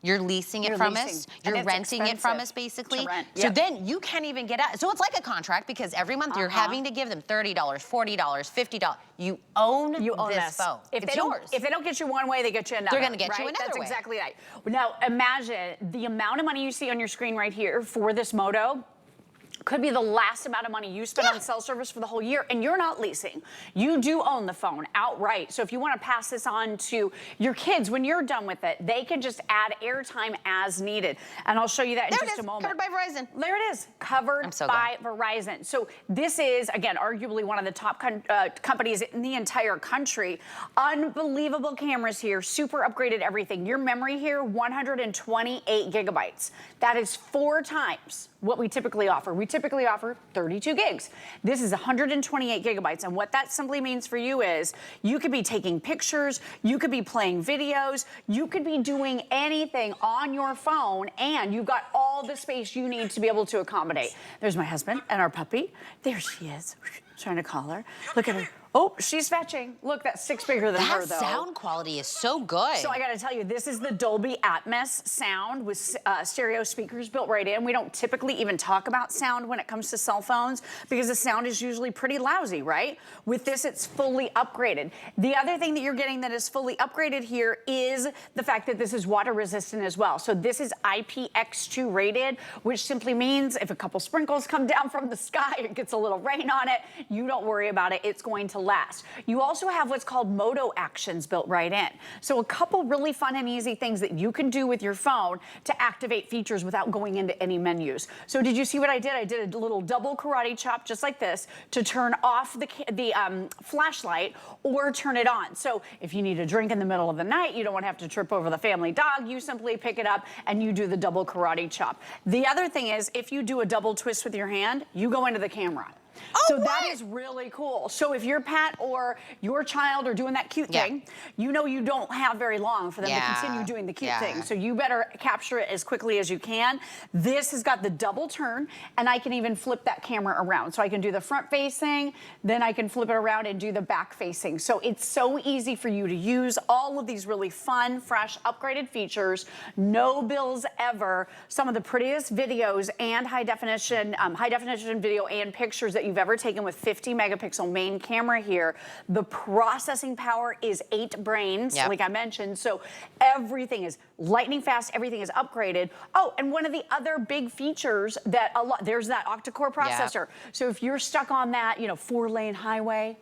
You're leasing it from us. You're renting it from us, basically. So then you can't even get out. So it's like a contract, because every month you're having to give them $30, $40, $50. You own this phone. It's yours. If they don't get you one way, they get you another. They're going to get you another That's way. exactly right. Now, imagine the amount of money you see on your screen right here for this Moto could be the last amount of money you spend on cell service for the whole year, and you're not leasing. You do own the phone outright. So if you want to pass this on to your kids when you're done with it, they can just add airtime as needed. And I'll show you that in just a moment. Covered by Verizon. There it is, covered by Verizon. So this is, again, arguably one of the top companies in the entire country. Unbelievable cameras here, super upgraded everything. Your memory here, 128 gigabytes. That is 4 times what we typically offer. We typically offer 32 gigs. This is 128 gigabytes. And what that simply means for you is you could be taking pictures, you could be playing videos, you could be doing anything on your phone, and you've got all the space you need to be able to accommodate. There's my husband and our puppy. There she is, trying to call her. Look at her. Oh, she's fetching. Look, that's 6 bigger than her, though. That sound quality is so good. So I got to tell you, this is the Dolby Atmos sound with stereo speakers built right in. We don't typically even talk about sound when it comes to cell phones, because the sound is usually pretty lousy, right? With this, it's fully upgraded. The other thing that you're getting that is fully upgraded here is the fact that this is water resistant as well. So this is IPX2 rated, which simply means if a couple sprinkles come down from the sky, it gets a little rain on it, you don't worry about it. It's going to last. You also have what's called Moto Actions built right in. So a couple really fun and easy things that you can do with your phone to activate features without going into any menus. So did you see what I did? I did a little double karate chop just like this to turn off the flashlight or turn it on. So if you need a drink in the middle of the night, you don't want to have to trip over the family dog, you simply pick it up and you do the double karate chop. The other thing is, if you do a double twist with your hand, you go into the camera. So that is really cool. So if your pet or your child are doing that cute thing, you know you don't have very long for them to continue doing the cute thing. So you better capture it as quickly as you can. This has got the double turn, and I can even flip that camera around. So I can do the front facing, then I can flip it around and do the back facing. So it's so easy for you to use all of these really fun, fresh, upgraded features. No bills ever. Some of the prettiest videos and high definition video and pictures that you've ever taken with 50 megapixel main camera here. The processing power is 8 brains, like I mentioned. So everything is lightning fast, everything is upgraded. Oh, and one of the other big features that there's that octa-core processor. So if you're stuck on that, 4-lane highway,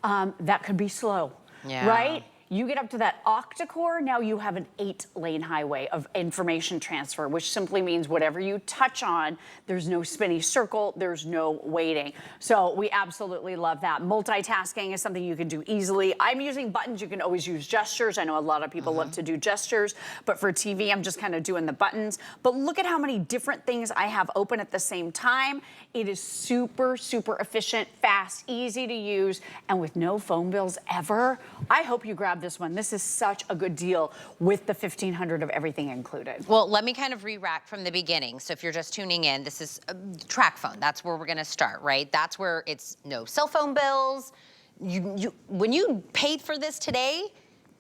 that could be slow, right? You get up to that octa-core, now you have an 8-lane highway of information transfer, which simply means whatever you touch on, there's no spinny circle, there's no waiting. So we absolutely love that. Multitasking is something you can do easily. I'm using buttons, you can always use gestures. I know a lot of people love to do gestures, but for TV, I'm just kind of doing the buttons. But look at how many different things I have open at the same time. It is super, super efficient, fast, easy to use, and with no phone bills ever. I hope you grab this one. This is such a good deal with the $1,500 of everything included. Well, let me kind of re-rack from the beginning. So if you're just tuning in, this is a track phone. That's where we're going to start, right? That's where it's no cell phone bills. When you paid for this today,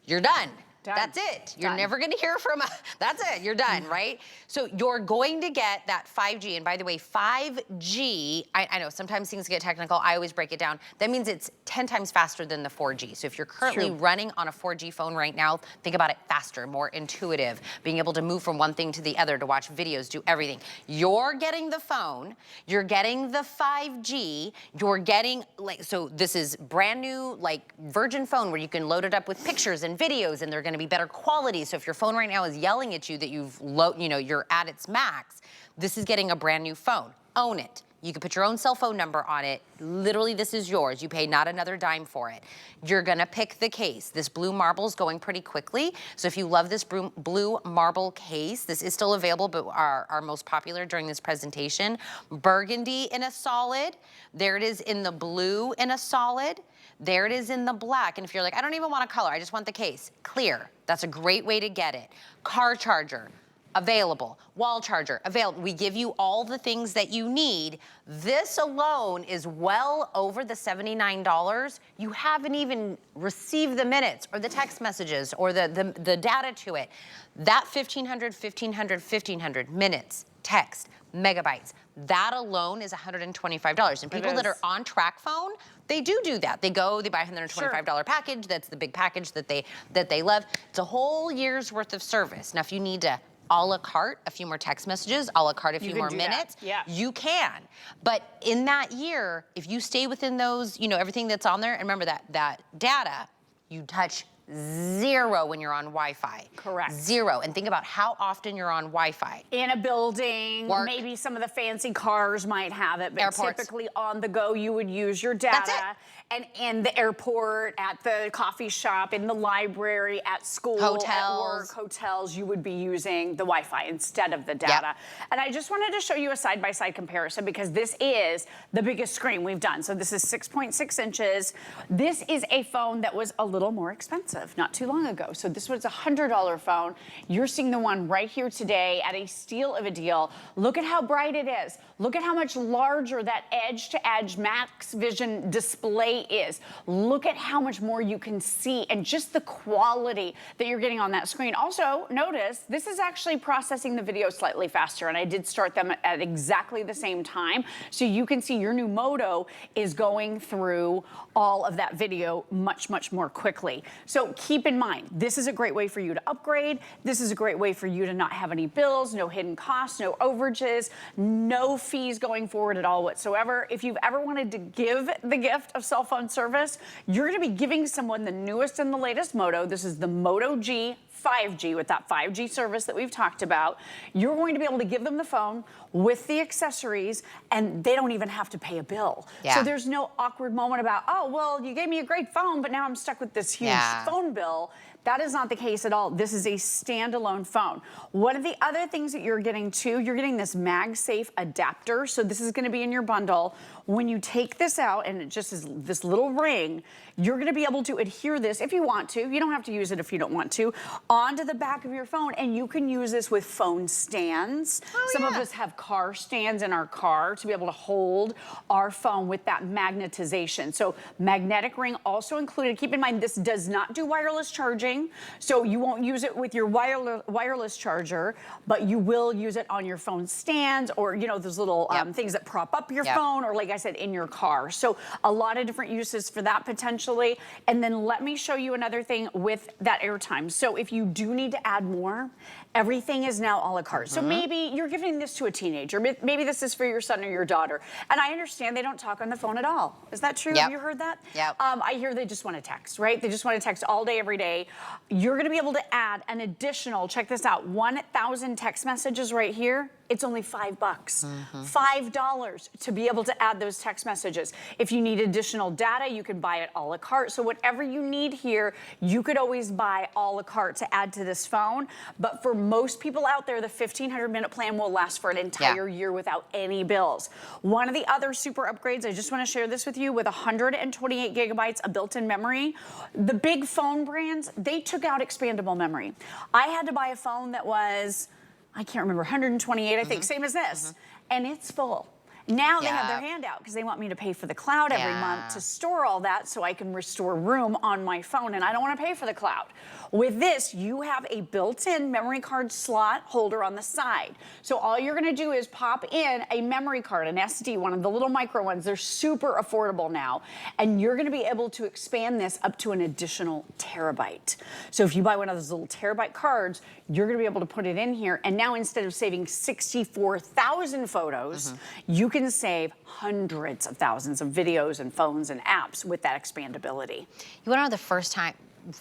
you're done. Done. That's it. You're Done. never gonna hear from us. That's it, you're done, right? So you're going to get that 5G, and by the way, 5G, I know sometimes things get technical, I always break it down. That means it's 10 times faster than the 4G. So if you're currently running on a 4G phone right now, think about it faster, more intuitive, being able to move from one thing to the other, to watch videos, do everything. You're getting the phone, you're getting the 5G, you're getting, like, so this is brand new, like, virgin phone where you can load it up with pictures and videos, and they're gonna be better quality. So if your phone right now is yelling at you that you're at its max, this is getting a brand new phone. Own it. You can put your own cell phone number on it. Literally, this is yours. You pay not another dime for it. You're gonna pick the case. This blue marble's going pretty quickly. So if you love this blue marble case, this is still available, but our most popular during this presentation. Burgundy in a solid. There it is in the blue in a solid. There it is in the black. And if you're like, I don't even want a color, I just want the case. Clear. That's a great way to get it. Car charger. Available. Wall charger, available. We give you all the things that you need. This alone is well over the $79. You haven't even received the minutes or the text messages or the data to it. That 1,500 minutes, text, megabytes, that alone is $125. And people that are on track phone, they do that. They buy a $125 package. That's the big package that they love. It's a whole year's worth of service. Now, if you need to a la carte, a few more text messages, a la carte, a few more minutes, you can. But in that year, if you stay within those, everything that's on there, and remember that data, you touch zero when you're on Wi-Fi. Correct. Zero. And think about how often you're on Wi-Fi. In a building, maybe some of the fancy cars might have it, but typically on the go, you would use your data. That's it. And in the airport, at the coffee shop, in the library, at school, hotels. at work, hotels, you would be using the Wi-Fi instead of the data. And I just wanted to show you a side-by-side comparison because this is the biggest screen we've done. So this is 6.6 inches. This is a phone that was a little more expensive not too long ago. So this was a $100 phone. You're seeing the one right here today at a steal of a deal. Look at how bright it is. Look at how much larger that edge-to-edge Max Vision display is. Look at how much more you can see and just the quality that you're getting on that screen. Also, notice this is actually processing the video slightly faster, and I did start them at exactly the same time. So you can see your new Moto is going through all of that video much, much more quickly. So keep in mind, this is a great way for you to upgrade. This is a great way for you to not have any bills, no hidden costs, no overages, no fees going forward at all whatsoever. If you've ever wanted to give the gift of cell phone service, you're going to be giving someone the newest and the latest Moto. This is the Moto G 5G with that 5G service that we've talked about. You're going to be able to give them the phone with the accessories, and they don't even have to pay a bill. So there's no awkward moment about, oh, well, you gave me a great phone, but now I'm stuck with this huge phone bill. That is not the case at all. This is a standalone phone. One of the other things that you're getting too, you're getting this MagSafe adapter. So this is going to be in your bundle. When you take this out, and it just is this little ring, you're going to be able to adhere this if you want to. You don't have to use it if you don't want to, onto the back of your phone, and you can use this with phone stands. Some of us have car stands in our car to be able to hold our phone with that magnetization. So magnetic ring also included. Keep in mind, this does not do wireless charging, so you won't use it with your wireless charger, but you will use it on your phone stands, or those little things that prop up your phone, or like I said, in your car. So a lot of different uses for that potentially. And then let me show you another thing with that airtime. So if you do need to add more, everything is now a la carte. So maybe you're giving this to a teenager. Maybe this is for your son or your daughter. And I understand they don't talk on the phone at all. Is that true? Have you heard that? I hear they just want to text, right? They just want to text all day, every day. You're going to be able to add an additional, check this out, 1,000 text messages right here. It's only $5. $5 to be able to add those text messages. If you need additional data, you can buy it a la carte. So whatever you need here, you could always buy a la carte to add to this phone. But for most people out there, the 1,500-minute plan will last for an entire year without any bills. One of the other super upgrades, I just want to share this with you, with 128 gigabytes of built-in memory. The big phone brands, they took out expandable memory. I had to buy a phone that was, I can't remember, 128, I think, same as this. And it's full. Now they have their hand out because they want me to pay for the cloud every month to store all that so I can restore room on my phone, and I don't want to pay for the cloud. With this, you have a built-in memory card slot holder on the side. So all you're going to do is pop in a memory card, an SD, one of the little micro ones. They're super affordable now, and you're going to be able to expand this up to an additional terabyte. So if you buy one of those little terabyte cards, you're going to be able to put it in here, and now instead of saving 64,000 photos, you can save hundreds of thousands of videos and phones and apps with that expandability. You want to know the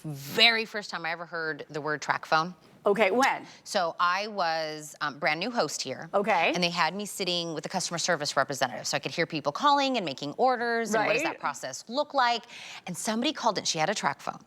very first time I ever heard the word track phone? Okay, when? So I was brand new host here. Okay. And they had me sitting with a customer service representative so I could hear people calling and making orders and what does that process look like. And somebody called in, she had a track phone.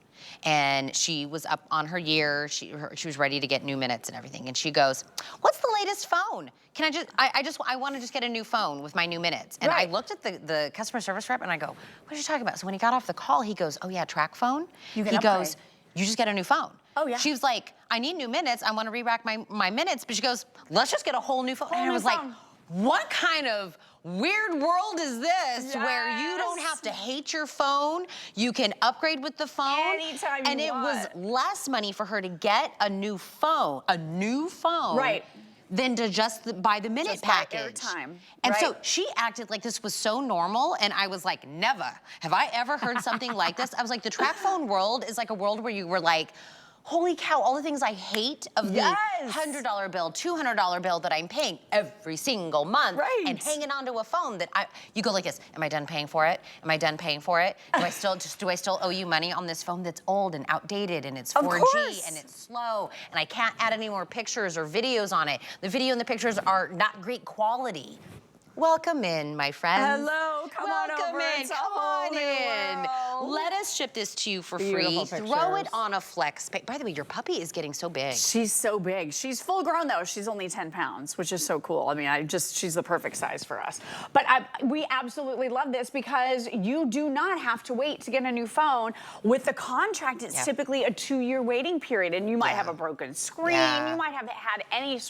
And she was up on her year, she was ready to get new minutes and everything. And she goes, what's the latest phone? Can I want to just get a new phone with my new minutes. And I looked at the customer service rep and I go, what are you talking about? So when he got off the call, he goes, oh yeah, track phone? He goes, you just get a new phone. Oh yeah. She was like, I need new minutes. I want to re-rack my minutes. But she goes, let's just get a whole new phone. And I was like, what kind of weird world is this where you don't have to hate your phone, you can upgrade with the phone. Anytime you want. And it was less money for her to get a new phone. Right. Than to just buy the minute package. Airtime. And so she acted like this was so normal, and I was like, never have I ever heard something like this. I was like, the track phone world is like a world where you were like, holy cow, all the things I hate of the $100 bill, $200 bill that I'm paying every single month and hanging onto a phone that you go like this, am I done paying for it? Am I done paying for it? Do I still owe you money on this phone that's old and outdated and it's 4G and it's slow and I can't add any more pictures or videos on it. The video and the pictures are not great quality. Welcome in, my friends. Hello, come on over. Come on in. Let us ship this to you for free. Throw it on a flex. By the way, your puppy is getting so big. She's so big. She's full grown though. She's only 10 pounds, which is so cool. I mean, she's the perfect size for us. But we absolutely love this because you do not have to wait to get a new phone. With the contract, it's typically a 2-year waiting period, and you might have a broken screen. You might have had any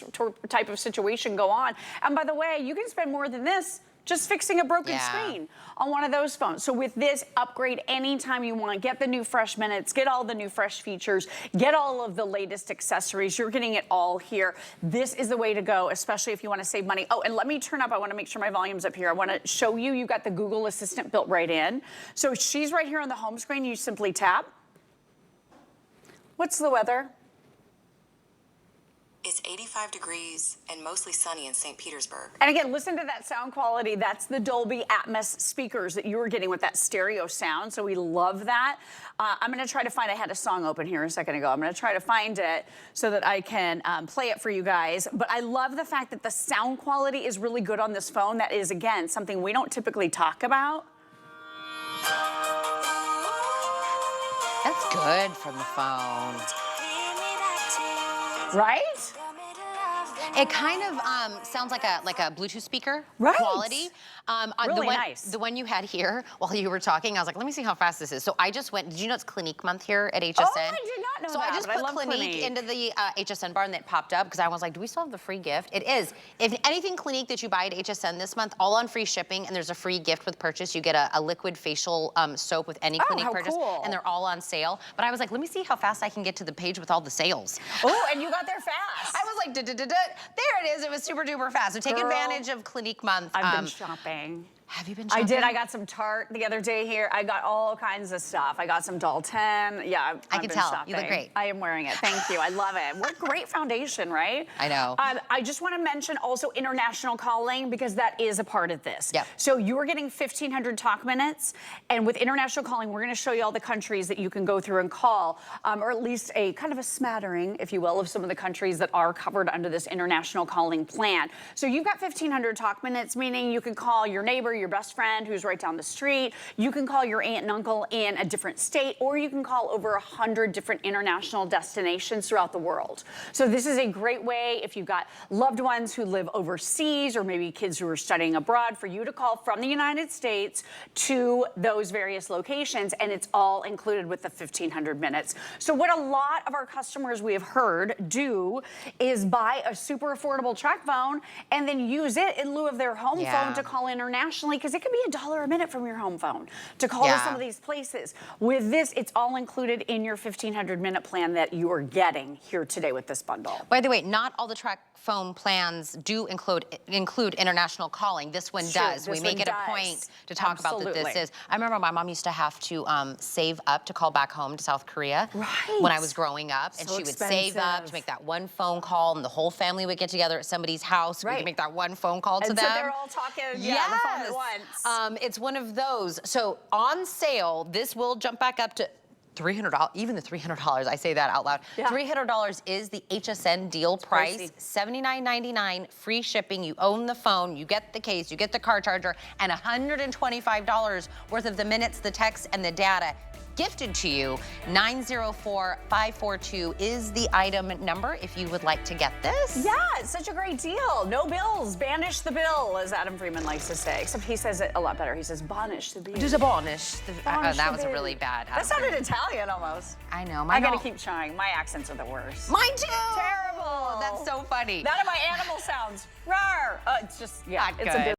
type of situation go on. And by the way, you can spend more than this just fixing a broken screen on one of those phones. So with this, upgrade anytime you want. Get the new fresh minutes, get all the new fresh features, get all of the latest accessories. You're getting it all here. This is the way to go, especially if you want to save money. Oh, and let me turn up. I want to make sure my volume's up here. I want to show you, you've got the Google Assistant built right in. So she's right here on the home screen. You simply tap. What's the weather? It's 85 degrees and mostly sunny in St. Petersburg. And again, listen to that sound quality. That's the Dolby Atmos speakers that you were getting with that stereo sound. So we love that. I'm going to try to find, I had a song open here a second ago. I'm going to try to find it so that I can play it for you guys. But I love the fact that the sound quality is really good on this phone. That is, again, something we don't typically talk about. That's good from the phone. Right? It kind of sounds like a Bluetooth speaker quality. Really nice. The one you had here while you were talking, I was like, let me see how fast this is. So I just went, did you know it's Clinique month here at HSN? Oh, I did not know so that. I just put Clinique into the HSN bar and it popped up because I was like, do we still have the free gift? It is. If anything Clinique that you buy at HSN this month, all on free shipping, and there's a free gift with purchase. You get a liquid facial soap with any Clinique purchase, and they're all on sale. But I was like, let me see how fast I can get to the page with all the sales. Oh, and you got there fast. I was like, there it is. It was super duper fast. So take advantage of Clinique month. I've been shopping. Have you been shopping? I did. I got some Tarte the other day here. I got all kinds of stuff. I got some Dalton. Yeah, I can tell. You look great. I am wearing it. Thank you. I love it. What a great foundation, right? I know. I just want to mention also international calling because that is a part of this. Yep. So you're getting 1,500 talk minutes, and with international calling, we're going to show you all the countries that you can go through and call, or at least a kind of a smattering, if you will, of some of the countries that are covered under this international calling plan. So you've got 1,500 talk minutes, meaning you can call your neighbor, your best friend who's right down the street. You can call your aunt and uncle in a different state, or you can call over 100 different international destinations throughout the world. So this is a great way if you've got loved ones who live overseas, or maybe kids who are studying abroad, for you to call from the United States to those various locations, and it's all included with the 1,500 minutes. So what a lot of our customers we have heard do is buy a super affordable track phone and then use it in lieu of their home phone to call internationally, because it could be $1 a minute from your home phone to call to some of these places. With this, it's all included in your 1,500 minute plan that you are getting here today with this bundle. By the way, not all the track phone plans do include international calling. This one does. We make it a point to talk about that this is. I remember my mom used to have to save up to call back home to South Korea when I was growing up, and she would save up to make that one phone call, and the whole family would get together at somebody's house. We could make that one phone call to them. So they're all talking on the phone at once. It's one of those. So on sale, this will jump back up to $300, even the $300, I say that out loud. $300 is the HSN deal price. $79.99, free shipping. You own the phone, you get the case, you get the car charger, and $125 worth of the minutes, the text, and the data gifted to you. 904-542 is the item number if you would like to get this. Yeah, it's such a great deal. No bills. Banish the bill, as Adam Freeman likes to say. Except he says it a lot better. He says banish the bill. Just a banish. That was a really bad. That sounded Italian almost. I know. I gotta keep trying. My accents are the worst. Mine too. Terrible. That's so funny. That are my animal sounds. Rawr. It's just, it's a bit